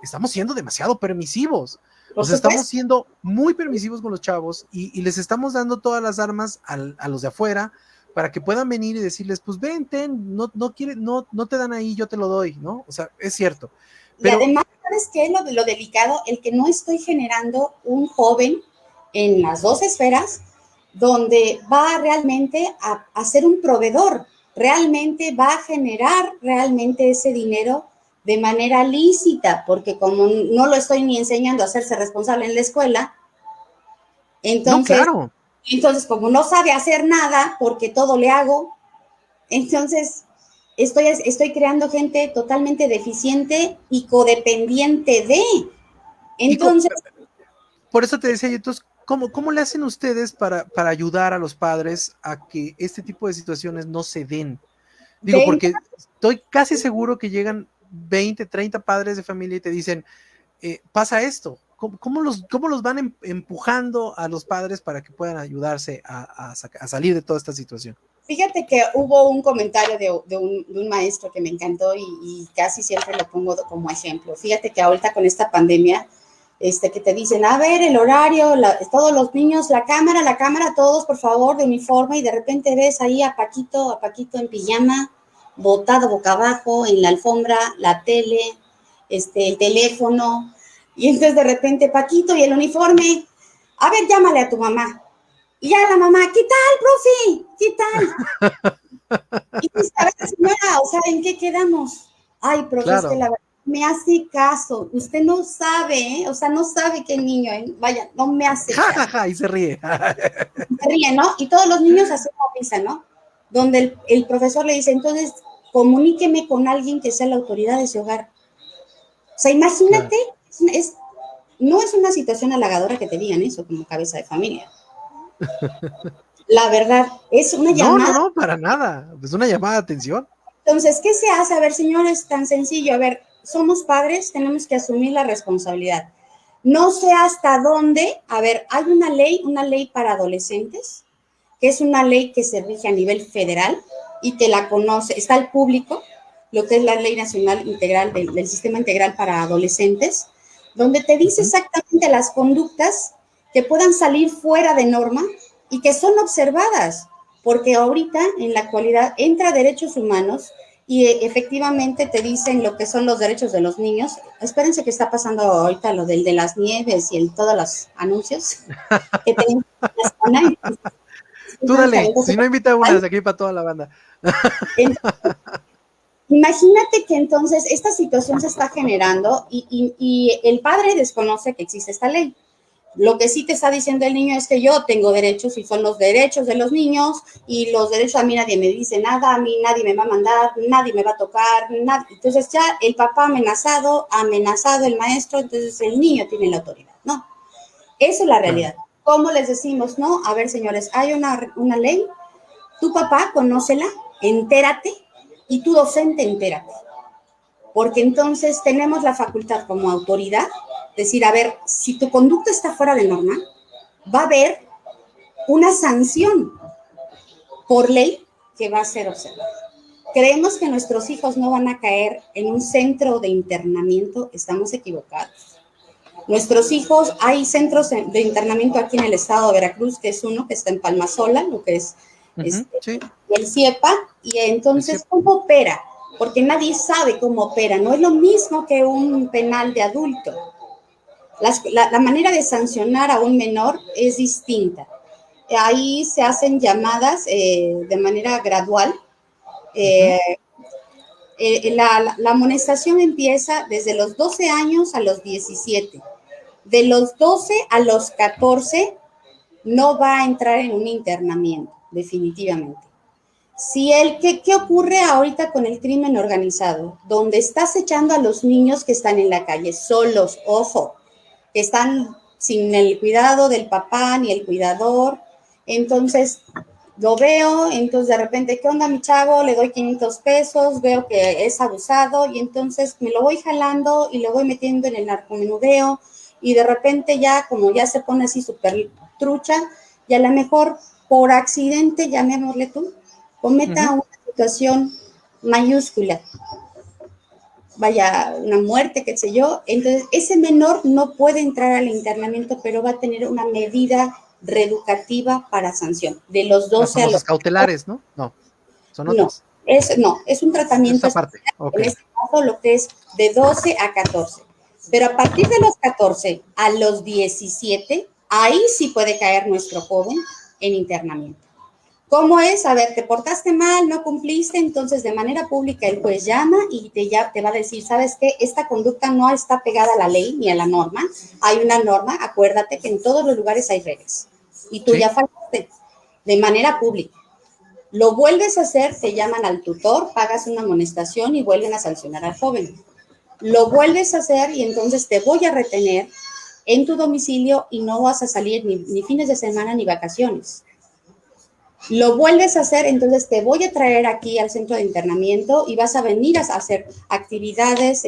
estamos siendo demasiado permisivos. O sea, estamos siendo muy permisivos con los chavos y les estamos dando todas las armas a los de afuera para que puedan venir y decirles, pues ven, no te dan ahí, yo te lo doy, ¿no? O sea, es cierto. Pero... Y además, ¿sabes qué? Lo delicado, el que no estoy generando un joven en las dos esferas donde va realmente a ser un proveedor, realmente va a generar realmente ese dinero de manera lícita, porque como no lo estoy ni enseñando a hacerse responsable en la escuela, entonces... No, claro. Entonces, como no sabe hacer nada, porque todo le hago, entonces estoy creando gente totalmente deficiente y codependiente de. Entonces... Por eso te decía, entonces, ¿cómo le hacen ustedes para ayudar a los padres a que este tipo de situaciones no se den? Digo, porque estoy casi seguro que llegan 20, 30 padres de familia y te dicen, pasa esto. ¿Cómo los van empujando a los padres para que puedan ayudarse a salir de toda esta situación? Fíjate que hubo un comentario de un maestro que me encantó y casi siempre lo pongo como ejemplo. Fíjate que ahorita con esta pandemia, que te dicen, a ver, el horario, todos los niños, la cámara, todos, por favor, de uniforme, y de repente ves ahí a Paquito en pijama, botado boca abajo, en la alfombra, la tele, el teléfono. Y entonces de repente, Paquito, y el uniforme, a ver, llámale a tu mamá. Y ya la mamá, ¿qué tal, profe? ¿Qué tal? Y dice, a ver, señora, o sea, ¿en qué quedamos? Ay, profe, es que Claro. la verdad me hace caso. Usted no sabe, ¿eh? O sea, no sabe qué niño, ¿eh? Vaya, no me hace Ja, ja, caso. ja, y se ríe. Se ríe, ¿no? Y todos los niños hacen la risa, ¿no? Donde el profesor le dice, entonces, comuníqueme con alguien que sea la autoridad de ese hogar. O sea, Claro. imagínate, no es una situación halagadora que te digan eso como cabeza de familia. La verdad, es una No, no, llamada. no, para nada. Es una llamada de atención. Entonces, ¿qué se hace? A ver, señores, tan sencillo. A ver, somos padres, tenemos que asumir la responsabilidad. No sé hasta dónde. A ver, hay una ley para adolescentes, que es una ley que se rige a nivel federal y que la conoce, está al público, lo que es la Ley Nacional Integral del Sistema Integral para Adolescentes, donde te dice exactamente las conductas que puedan salir fuera de norma y que son observadas, porque ahorita, en la actualidad, entra derechos humanos y efectivamente te dicen lo que son los derechos de los niños. Espérense que está pasando ahorita lo del de las nieves y todos los anuncios que tenemos en la zona. Tú dale, si no invita unas aquí para toda la banda. Entonces, imagínate que entonces esta situación se está generando y el padre desconoce que existe esta ley. Lo que sí te está diciendo el niño es que yo tengo derechos y son los derechos de los niños y los derechos a mí nadie me dice nada, a mí nadie me va a mandar, nadie me va a tocar, nada. Entonces ya el papá amenazado el maestro, entonces el niño tiene la autoridad, ¿no? Esa es la realidad. Claro. ¿Cómo les decimos? No, a ver señores, hay una ley, tu papá conócela, entérate y tu docente entérate. Porque entonces tenemos la facultad como autoridad decir, a ver, si tu conducta está fuera de norma, va a haber una sanción por ley que va a ser observada. Creemos que nuestros hijos no van a caer en un centro de internamiento, estamos equivocados. Nuestros hijos, hay centros de internamiento aquí en el estado de Veracruz, que es uno que está en Palmasola, lo que es Sí, el CIEPA, y entonces, sí. ¿cómo opera? Porque nadie sabe cómo opera, no es lo mismo que un penal de adulto. La manera de sancionar a un menor es distinta. Ahí se hacen llamadas de manera gradual. Eh, la amonestación empieza desde los 12 años a los 17. De los 12 a los 14 no va a entrar en un internamiento, definitivamente. Si ¿qué ocurre ahorita con el crimen organizado? Donde estás echando a los niños que están en la calle, solos, ojo, que están sin el cuidado del papá ni el cuidador. Entonces, lo veo, entonces de repente, ¿qué onda mi chavo? Le doy 500 pesos, veo que es abusado y entonces me lo voy jalando y lo voy metiendo en el narcomenudeo y de repente ya, como ya se pone así súper trucha, y a lo mejor por accidente, llamémosle tú, cometa una situación mayúscula, vaya, una muerte, qué sé yo, entonces ese menor no puede entrar al internamiento, pero va a tener una medida reeducativa para sanción, de los Las 12 a famosas los... cautelares, ¿no? No, son No, otras. es un tratamiento Esa parte. especial, Ok. en este caso lo que es de 12 a 14, pero a partir de los 14 a los 17, ahí sí puede caer nuestro joven en internamiento. ¿Cómo es? A ver, te portaste mal, no cumpliste, entonces de manera pública el juez llama y te va a decir, ¿sabes qué? Esta conducta no está pegada a la ley ni a la norma. Hay una norma, acuérdate que en todos los lugares hay reglas. Y tú ya Sí. fallaste de manera pública. Lo vuelves a hacer, te llaman al tutor, pagas una amonestación y vuelven a sancionar al joven. Lo vuelves a hacer y entonces te voy a retener en tu domicilio y no vas a salir ni fines de semana ni vacaciones. Lo vuelves a hacer, entonces te voy a traer aquí al centro de internamiento y vas a venir a hacer actividades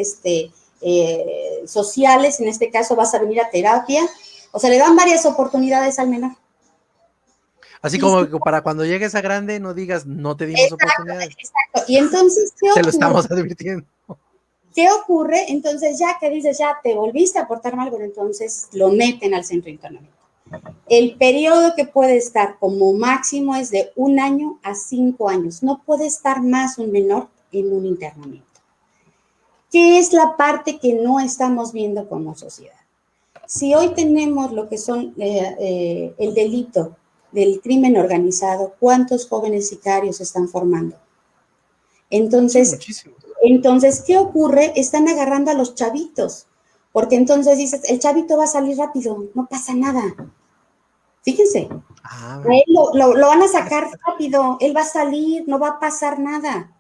sociales, en este caso vas a venir a terapia. O sea, le dan varias oportunidades al menor. Así Y como sí, que para cuando llegues a grande no digas no te dimos exacto, oportunidades. exacto. Y entonces, Te lo estamos advirtiendo. ¿qué ocurre? Entonces, ya que dices, ya te volviste a portar mal, bueno, entonces lo meten al centro de internamiento. El periodo que puede estar como máximo es de 1 año a 5 años. No puede estar más un menor en un internamiento. ¿Qué es la parte que no estamos viendo como sociedad? si hoy tenemos lo que son el delito del crimen organizado, ¿cuántos jóvenes sicarios se están formando? Entonces, muchísimo. Entonces, ¿qué ocurre? Están agarrando a los chavitos, porque entonces dices, el chavito va a salir rápido, no pasa nada. Fíjense, a él lo van a sacar rápido, él va a salir, no va a pasar nada.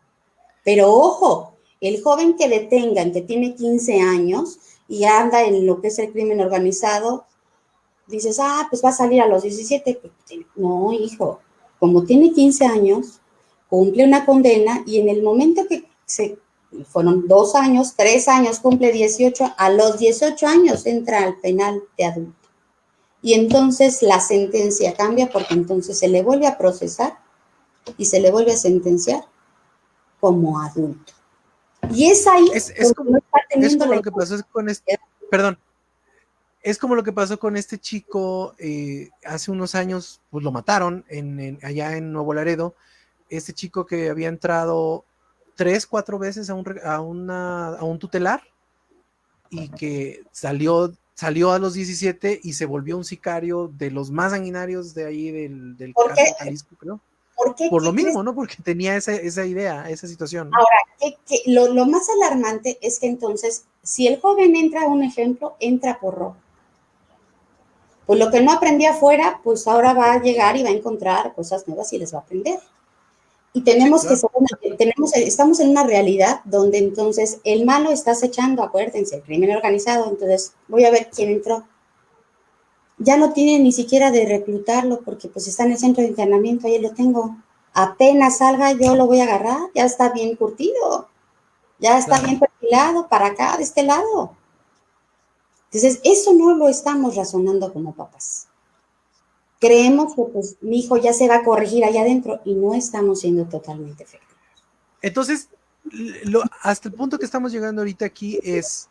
Pero ojo, el joven que detengan, que tiene 15 años y anda en lo que es el crimen organizado, dices, pues va a salir a los 17. No, hijo, como tiene 15 años, cumple una condena y en el momento que fueron 2 años, 3 años, cumple 18, a los 18 años entra al penal de adulto. Y entonces la sentencia cambia porque entonces se le vuelve a procesar y se le vuelve a sentenciar como adulto. Y es ahí es como, no está teniendo lo que pasó con este, perdón, es como lo que pasó con este chico hace unos años, pues lo mataron allá en Nuevo Laredo, este chico que había entrado 3, 4 veces a un tutelar y que salió a los 17 y se volvió un sicario de los más sanguinarios de ahí del cártel de Jalisco, creo. Por lo mismo, ¿no? Porque tenía esa idea, esa situación, ¿no? Ahora, lo más alarmante es que entonces, si el joven entra, un ejemplo, entra por robo. Pues lo que no aprendía afuera, pues ahora va a llegar y va a encontrar cosas nuevas y les va a aprender. Y tenemos sí, claro. Estamos en una realidad donde entonces el malo está acechando, acuérdense, el crimen organizado, entonces voy a ver quién entró. Ya no tiene ni siquiera de reclutarlo porque pues está en el centro de internamiento, ahí lo tengo. Apenas salga yo lo voy a agarrar, ya está bien curtido, ya está bien perfilado para acá, de este lado. Entonces, eso no lo estamos razonando como papás. Creemos que pues mi hijo ya se va a corregir allá adentro y no estamos siendo totalmente efectivos. Entonces, hasta el punto que estamos llegando ahorita aquí es,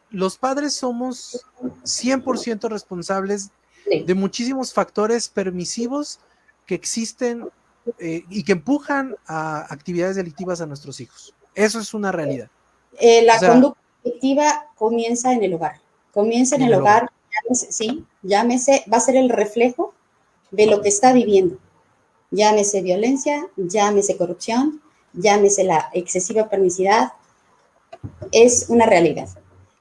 los padres somos 100% responsables de muchísimos factores permisivos que existen y que empujan a actividades delictivas a nuestros hijos. Eso es una realidad. La conducta delictiva comienza en el hogar. Comienza en el hogar, llámese, va a ser el reflejo de lo que está viviendo. Llámese violencia, llámese corrupción, llámese la excesiva permisidad. Es una realidad.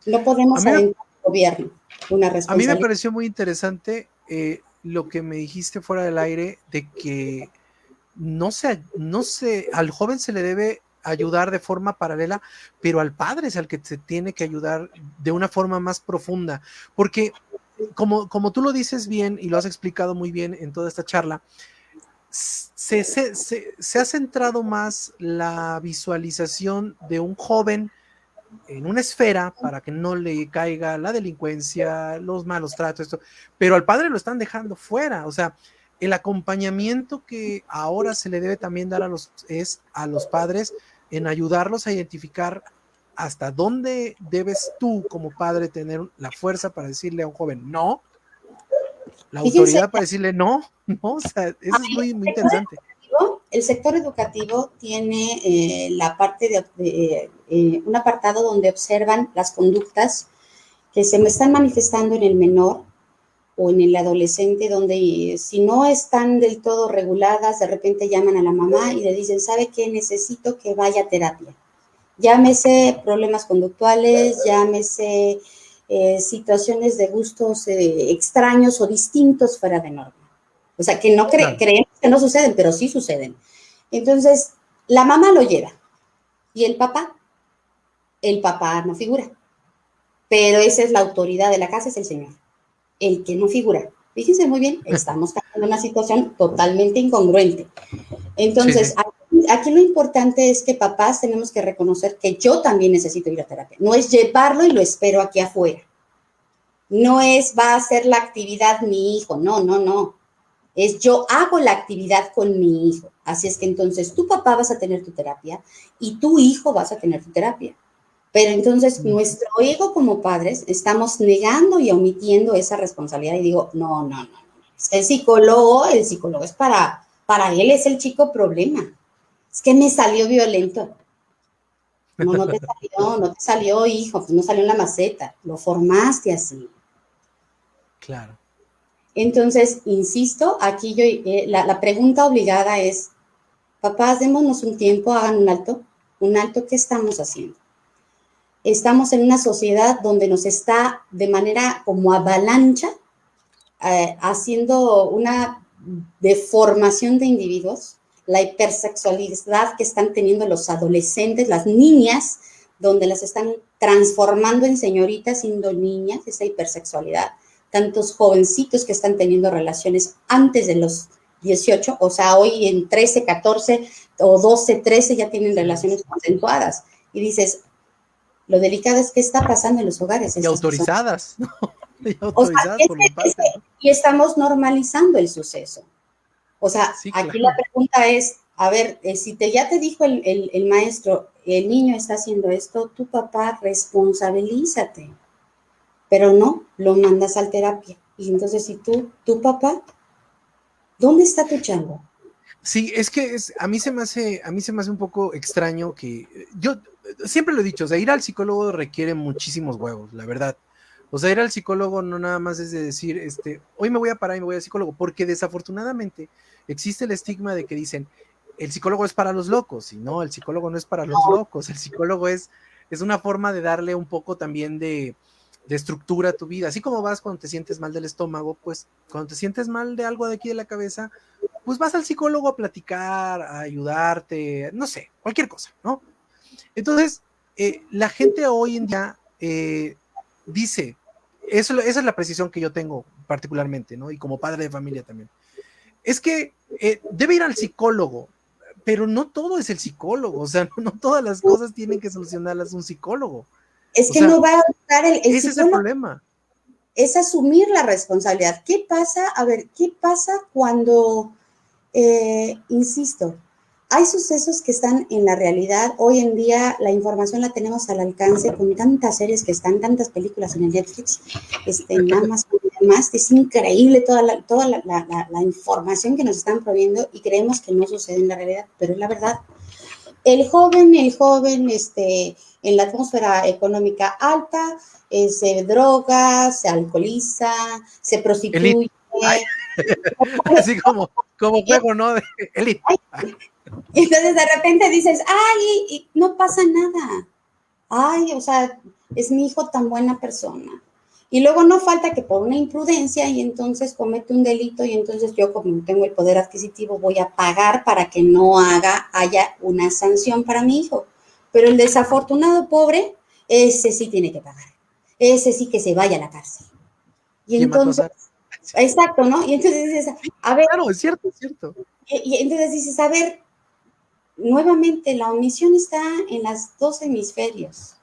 No podemos aventar al gobierno una responsabilidad. A mí me pareció muy interesante lo que me dijiste fuera del aire de que no sé, al joven se le debe ayudar de forma paralela, pero al padre es al que se tiene que ayudar de una forma más profunda, porque como tú lo dices bien y lo has explicado muy bien en toda esta charla, se ha centrado más la visualización de un joven en una esfera para que no le caiga la delincuencia, los malos tratos, esto, pero al padre lo están dejando fuera, o sea, el acompañamiento que ahora se le debe también dar a los padres en ayudarlos a identificar hasta dónde debes tú como padre tener la fuerza para decirle a un joven no, la autoridad para decirle no, o sea, eso es muy, muy interesante. El sector educativo tiene la parte de un apartado donde observan las conductas que se me están manifestando en el menor o en el adolescente, donde si no están del todo reguladas, de repente llaman a la mamá y le dicen, ¿sabe qué? Necesito que vaya a terapia. Llámese problemas conductuales, llámese situaciones de gustos extraños o distintos fuera de norma. O sea, que no creemos que no suceden, pero sí suceden. Entonces, la mamá lo lleva. ¿Y el papá? El papá no figura. Pero esa es la autoridad de la casa, es el señor. El que no figura. Fíjense muy bien, estamos en una situación totalmente incongruente. Entonces, aquí lo importante es que papás tenemos que reconocer que yo también necesito ir a terapia. No es llevarlo y lo espero aquí afuera. No es va a hacer la actividad mi hijo. No. Es yo hago la actividad con mi hijo. Así es que entonces tu papá vas a tener tu terapia y tu hijo vas a tener tu terapia. Pero entonces nuestro ego como padres estamos negando y omitiendo esa responsabilidad y digo, no. El psicólogo es para él es el chico problema. Es que me salió violento. No te salió, hijo, pues no salió en la maceta. Lo formaste así. Claro. Entonces, insisto, aquí yo, la pregunta obligada es, papás, démonos un tiempo, hagan un alto, ¿qué estamos haciendo? Estamos en una sociedad donde nos está de manera como avalancha haciendo una deformación de individuos, la hipersexualidad que están teniendo los adolescentes, las niñas, donde las están transformando en señoritas siendo niñas, esa hipersexualidad, tantos jovencitos que están teniendo relaciones antes de los 18, o sea, hoy en 13, 14 o 12, 13 ya tienen relaciones consensuadas. Y dices, lo delicado es que está pasando en los hogares. Y autorizadas, ¿no? Y O sea, autorizadas por los padres, ¿no? y estamos normalizando el suceso. O sea, Sí, aquí la claro. pregunta es, a ver, si ya te dijo el maestro, el niño está haciendo esto, tu papá, responsabilízate. Pero no, lo mandas al terapia. Y entonces, si tu papá, ¿dónde está tu chamba? Sí, es que a mí se me hace un poco extraño que yo siempre lo he dicho, o sea, ir al psicólogo requiere muchísimos huevos, la verdad. O sea, ir al psicólogo no nada más es de decir, hoy me voy a parar y me voy al psicólogo, porque desafortunadamente existe el estigma de que dicen, el psicólogo es para los locos, y no, el psicólogo no es para los locos, el psicólogo es una forma de darle un poco también de estructura a tu vida. Así como vas cuando te sientes mal del estómago, pues cuando te sientes mal de algo de aquí de la cabeza, pues vas al psicólogo a platicar, a ayudarte, no sé, cualquier cosa, ¿no? Entonces, la gente hoy en día dice, esa es la precisión que yo tengo particularmente, ¿no? Y como padre de familia también. Es que debe ir al psicólogo, pero no todo es el psicólogo, o sea, no todas las cosas tienen que solucionarlas un psicólogo. Es O que sea, no va a buscar el ese es el psicólogo, problema. es asumir la responsabilidad. ¿Qué pasa? A ver, ¿qué pasa cuando, insisto, hay sucesos que están en la realidad? Hoy en día la información la tenemos al alcance con tantas series que están, tantas películas en el Netflix, en Amazon y demás. Es increíble toda la información que nos están proveyendo y creemos que no sucede en la realidad, pero es la verdad. El joven, en la atmósfera económica alta, se droga, se alcoholiza, se Elite. prostituye. Ay, así como juego, ¿no? De Elite. Ay, Y entonces de repente dices, ay, y no pasa nada. Ay, o sea, es mi hijo tan buena persona. Y luego no falta que por una imprudencia y entonces comete un delito y entonces yo como no tengo el poder adquisitivo voy a pagar para que no haya una sanción para mi hijo. Pero el desafortunado pobre, ese sí tiene que pagar. Ese sí que se vaya a la cárcel. Y ¿quién mató a entonces, Sara? Sí, exacto, ¿no? Y entonces dices, a ver, claro, es cierto, es cierto. y entonces dices, a ver, nuevamente la omisión está en los dos hemisferios.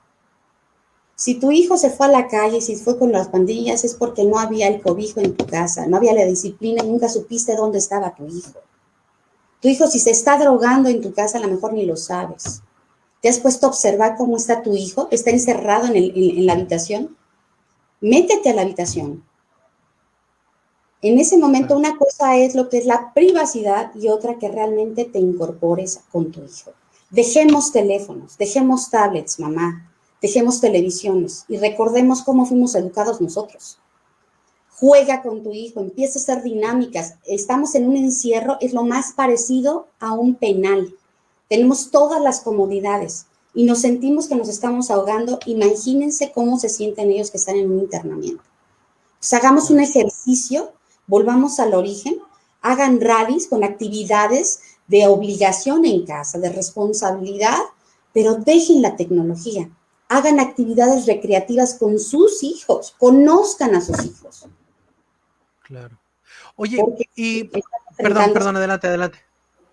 Si tu hijo se fue a la calle, si fue con las pandillas, es porque no había el cobijo en tu casa, no había la disciplina y nunca supiste dónde estaba tu hijo. Tu hijo, si se está drogando en tu casa, a lo mejor ni lo sabes. ¿Te has puesto a observar cómo está tu hijo? ¿Está encerrado en la habitación? Métete a la habitación. En ese momento, Claro. una cosa es lo que es la privacidad y otra que realmente te incorpores con tu hijo. Dejemos teléfonos, dejemos tablets, mamá, dejemos televisiones y recordemos cómo fuimos educados nosotros. Juega con tu hijo, empieza a hacer dinámicas. Estamos en un encierro, es lo más parecido a un penal. Tenemos todas las comodidades y nos sentimos que nos estamos ahogando. Imagínense cómo se sienten ellos que están en un internamiento. Pues hagamos un Claro. ejercicio, volvamos al origen, hagan rallies con actividades de obligación en casa, de responsabilidad, pero dejen la tecnología. Hagan actividades recreativas con sus hijos, conozcan a sus hijos. Claro. Oye, Porque y perdón, enfrentando, perdón, adelante, adelante.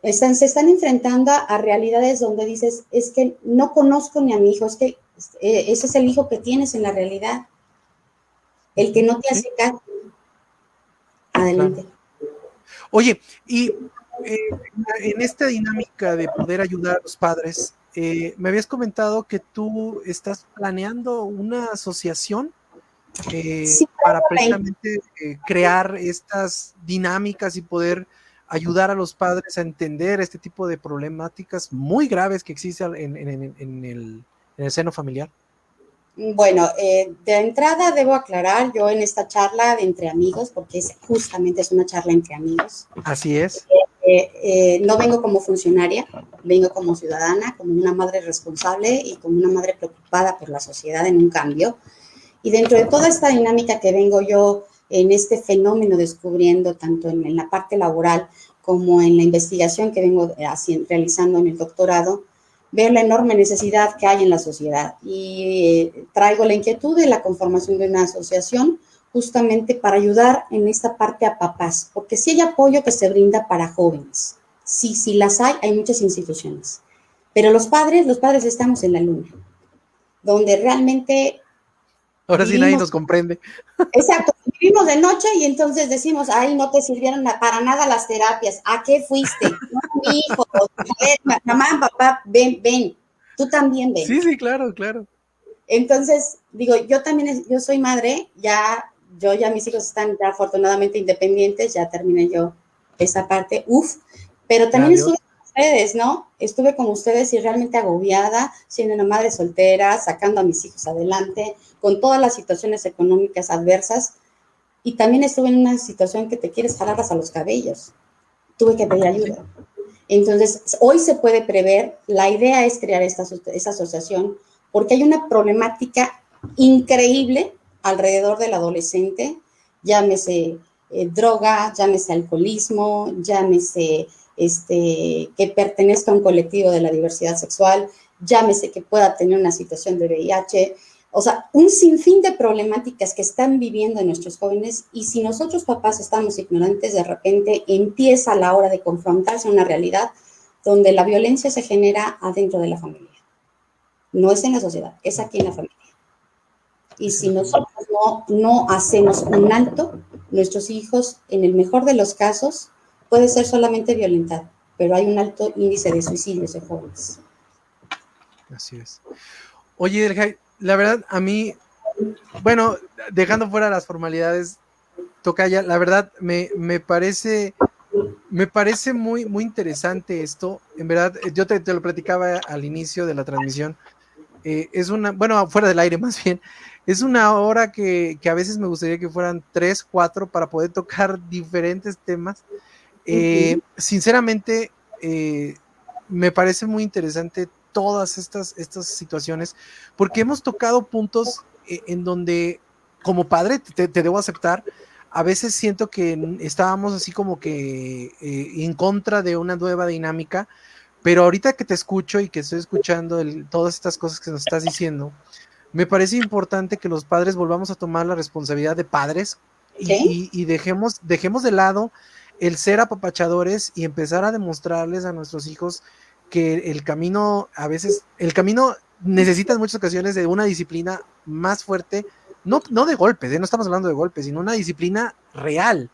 se están enfrentando a realidades donde dices, es que no conozco ni a mi hijo, es que ese es el hijo que tienes en la realidad, el que no te Sí, hace caso. claro. Adelante. Oye, y en esta dinámica de poder ayudar a los padres, me habías comentado que tú estás planeando una asociación Sí, para precisamente crear estas dinámicas y poder ayudar a los padres a entender este tipo de problemáticas muy graves que existen en el seno familiar. Bueno, de entrada debo aclarar, yo en esta charla de entre amigos, porque justamente es una charla entre amigos. Así es. No vengo como funcionaria, vengo como ciudadana, como una madre responsable y como una madre preocupada por la sociedad en un cambio. Y dentro de toda esta dinámica que vengo yo en este fenómeno descubriendo, tanto en la parte laboral como en la investigación que vengo realizando en el doctorado, veo la enorme necesidad que hay en la sociedad y traigo la inquietud de la conformación de una asociación justamente para ayudar en esta parte a papás, porque sí hay apoyo que se brinda para jóvenes, sí las hay muchas instituciones, pero los padres estamos en la luna, donde realmente Ahora sí nadie vivimos, nos comprende. exacto, vivimos de noche y entonces decimos, ay, no te sirvieron para nada las terapias, ¿a qué fuiste? No, mi hijo, a ver, mamá, papá, ven, tú también ven. Sí, claro. Entonces, digo, yo soy madre, yo ya mis hijos están ya afortunadamente independientes, ya terminé yo esa parte, pero también estuve con ustedes, ¿no? Estuve con ustedes y realmente agobiada, siendo una madre soltera, sacando a mis hijos adelante, con todas las situaciones económicas adversas, y también estuve en una situación que te quieres jalarlas a los cabellos. Tuve que pedir ayuda. Entonces, hoy se puede prever, la idea es crear esta asociación, porque hay una problemática increíble alrededor del adolescente, llámese droga, llámese alcoholismo, llámese que pertenezca a un colectivo de la diversidad sexual, llámese que pueda tener una situación de VIH, o sea, un sinfín de problemáticas que están viviendo nuestros jóvenes, y si nosotros papás estamos ignorantes, de repente empieza la hora de confrontarse a una realidad donde la violencia se genera adentro de la familia. No es en la sociedad, es aquí en la familia. Y si nosotros no hacemos un alto, nuestros hijos, en el mejor de los casos, puede ser solamente violentado, pero hay un alto índice de suicidios en jóvenes. Así es. Oye, Delgay, la verdad, a mí, bueno, dejando fuera las formalidades, Tocaya, la verdad, me parece muy, muy interesante esto. En verdad, yo te lo platicaba al inicio de la transmisión. Es una, bueno, fuera del aire más bien, es una hora que a veces me gustaría que fueran 3, 4 para poder tocar diferentes temas. Sinceramente, me parece muy interesante todas estas situaciones, porque hemos tocado puntos en donde, como padre, te debo aceptar, a veces siento que estábamos así como que en contra de una nueva dinámica, pero ahorita que te escucho y que estoy escuchando todas estas cosas que nos estás diciendo, me parece importante que los padres volvamos a tomar la responsabilidad de padres y dejemos de lado el ser apapachadores y empezar a demostrarles a nuestros hijos que el camino necesita en muchas ocasiones de una disciplina más fuerte, no de golpes, no estamos hablando de golpes, sino una disciplina real.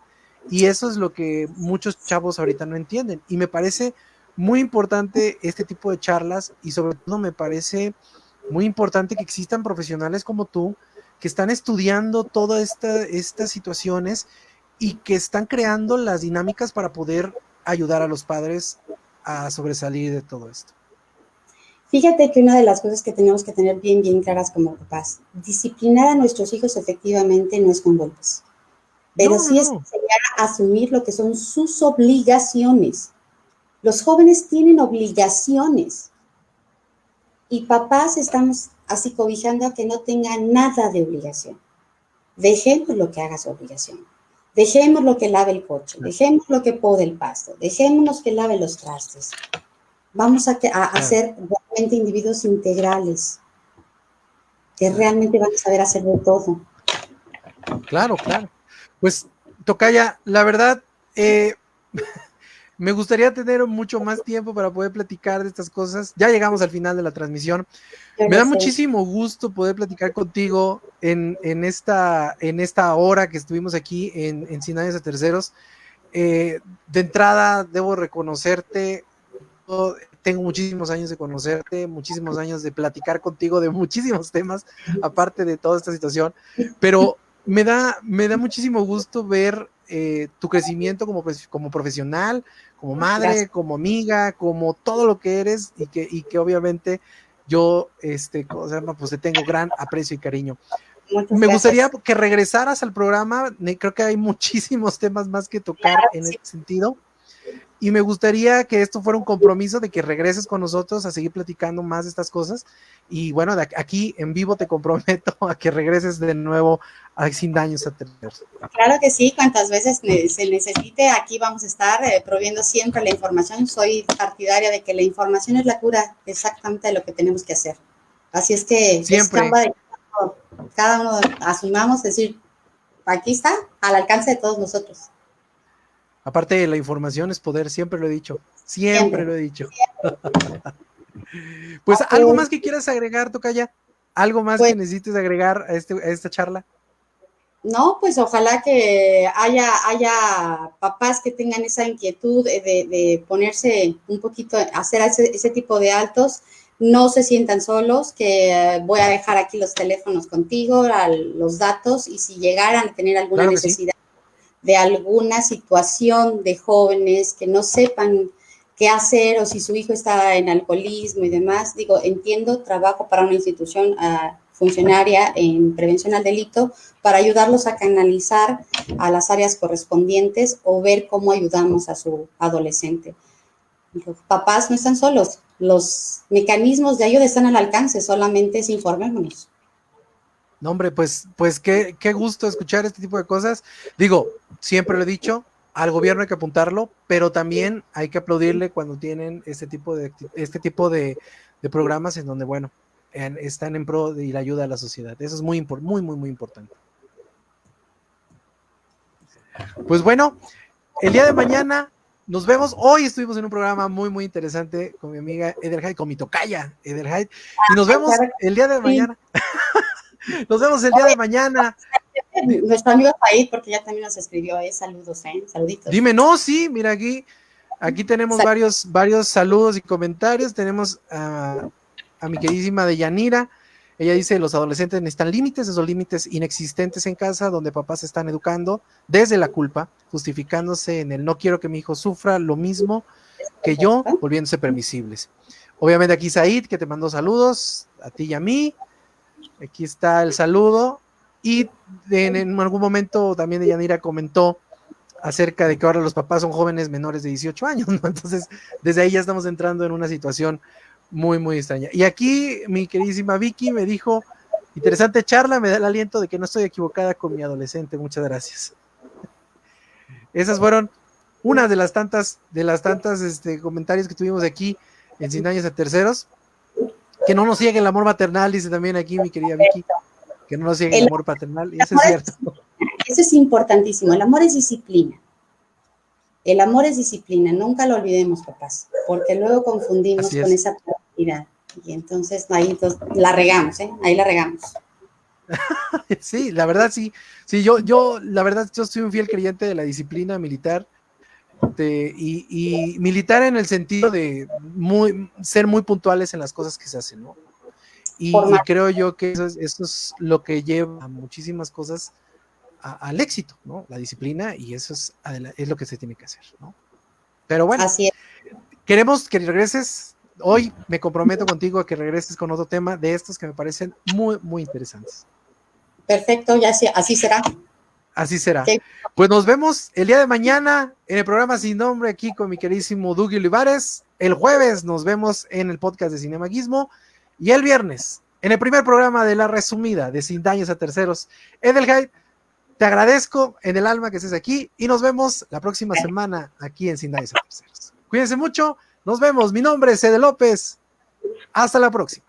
Y eso es lo que muchos chavos ahorita no entienden. Y me parece muy importante este tipo de charlas, y sobre todo me parece muy importante que existan profesionales como tú que están estudiando todas estas situaciones y que están creando las dinámicas para poder ayudar a los padres a sobresalir de todo esto. Fíjate que una de las cosas que tenemos que tener bien claras como papás, disciplinar a nuestros hijos efectivamente no es con golpes, pero sí es enseñar a asumir lo que son sus obligaciones. Los jóvenes tienen obligaciones y papás estamos así cobijando a que no tengan nada de obligación. Dejemos lo que haga su obligación. Dejemos lo que lave el coche, dejemos lo que pode el pasto, dejémonos que lave los trastes. Vamos a ser realmente individuos integrales, que realmente van a saber hacer de todo. Claro. Pues, Tocaya, la verdad, me gustaría tener mucho más tiempo para poder platicar de estas cosas. Ya llegamos al final de la transmisión. Me da muchísimo gusto poder platicar contigo en esta hora que estuvimos aquí en 100 años a terceros. De entrada, debo reconocerte. Tengo muchísimos años de conocerte, muchísimos años de platicar contigo de muchísimos temas, aparte de toda esta situación, pero me da muchísimo gusto ver tu crecimiento como profesional, como madre, como amiga, como todo lo que eres, y que obviamente yo, ¿cómo se llama? Pues te tengo gran aprecio y cariño. Me gustaría que regresaras al programa, creo que hay muchísimos temas más que tocar en ese sentido, y me gustaría que esto fuera un compromiso de que regreses con nosotros a seguir platicando más de estas cosas, y bueno, de aquí en vivo te comprometo a que regreses de nuevo a Sin Daños a Terceros. Claro que sí, cuantas veces se necesite, aquí vamos a estar proviendo siempre la información. Soy partidaria de que la información es la cura exactamente de lo que tenemos que hacer. Así es que siempre. Es de cada uno asumamos, decir, aquí está, al alcance de todos nosotros. Aparte, la información es poder, siempre lo he dicho, siempre lo he dicho. Pues, ¿algo más que quieras agregar, Tocaya? ¿Algo más que necesites agregar a esta charla? No, pues ojalá que haya papás que tengan esa inquietud de ponerse un poquito, hacer ese tipo de altos, no se sientan solos, que voy a dejar aquí los teléfonos contigo, los datos, y si llegaran a tener alguna necesidad de alguna situación de jóvenes que no sepan qué hacer, o si su hijo está en alcoholismo y demás, digo, entiendo, trabajo para una institución funcionaria en prevención al delito para ayudarlos a canalizar a las áreas correspondientes o ver cómo ayudamos a su adolescente. Los papás no están solos, los mecanismos de ayuda están al alcance, solamente es informémonos. No, hombre, pues qué gusto escuchar este tipo de cosas. Digo, siempre lo he dicho, al gobierno hay que apuntarlo, pero también hay que aplaudirle cuando tienen este tipo de programas en donde, bueno, están en pro de la ayuda a la sociedad. Eso es muy importante. Pues bueno, el día de mañana nos vemos. Hoy estuvimos en un programa muy interesante con mi amiga Edelheid, con mi tocaya Edelheid, y nos vemos el día de mañana. Nos vemos el día de mañana. Nuestro amigo Said, porque ya también nos escribió, saludos, saluditos. Dime, no, sí, mira aquí tenemos varios saludos y comentarios. Tenemos a mi queridísima Deyanira. Ella dice, los adolescentes necesitan límites, esos límites inexistentes en casa, donde papás se están educando desde la culpa, justificándose en el no quiero que mi hijo sufra lo mismo que yo, volviéndose permisibles. Obviamente aquí Said, que te mandó saludos, a ti y a mí. Aquí está el saludo. Y en algún momento también Deyanira comentó acerca de que ahora los papás son jóvenes menores de 18 años, ¿no? Entonces, desde ahí ya estamos entrando en una situación muy extraña. Y aquí mi queridísima Vicky me dijo, interesante charla, me da el aliento de que no estoy equivocada con mi adolescente, muchas gracias. Esas fueron unas de las tantas comentarios que tuvimos aquí en Sin Daños a Terceros. Que no nos ciegue el amor maternal, dice también aquí mi querida Vicky, que no nos ciegue el amor paternal, y eso es cierto. Eso es importantísimo, el amor es disciplina. El amor es disciplina, nunca lo olvidemos, papás, porque luego confundimos con esa paternidad. Y entonces ahí la regamos, ahí la regamos. Sí, la verdad sí. Sí, yo soy un fiel creyente de la disciplina militar. Y militar en el sentido de ser muy puntuales en las cosas que se hacen, ¿no? Y creo yo que eso es lo que lleva a muchísimas cosas al éxito, ¿no? La disciplina, y eso es lo que se tiene que hacer, ¿no? Pero bueno, así es. Queremos que regreses. Hoy me comprometo contigo a que regreses con otro tema de estos que me parecen muy interesantes. Perfecto, ya así será. Así será. Okay. Pues nos vemos el día de mañana en el programa Sin Nombre, aquí con mi queridísimo Dougie Olivares. El jueves nos vemos en el podcast de Cinemaguismo, y el viernes en el primer programa de La Resumida de Sin Daños a Terceros. Edelheid, te agradezco en el alma que estés aquí, y nos vemos la próxima semana aquí en Sin Daños a Terceros. Cuídense mucho, nos vemos. Mi nombre es Ede López. Hasta la próxima.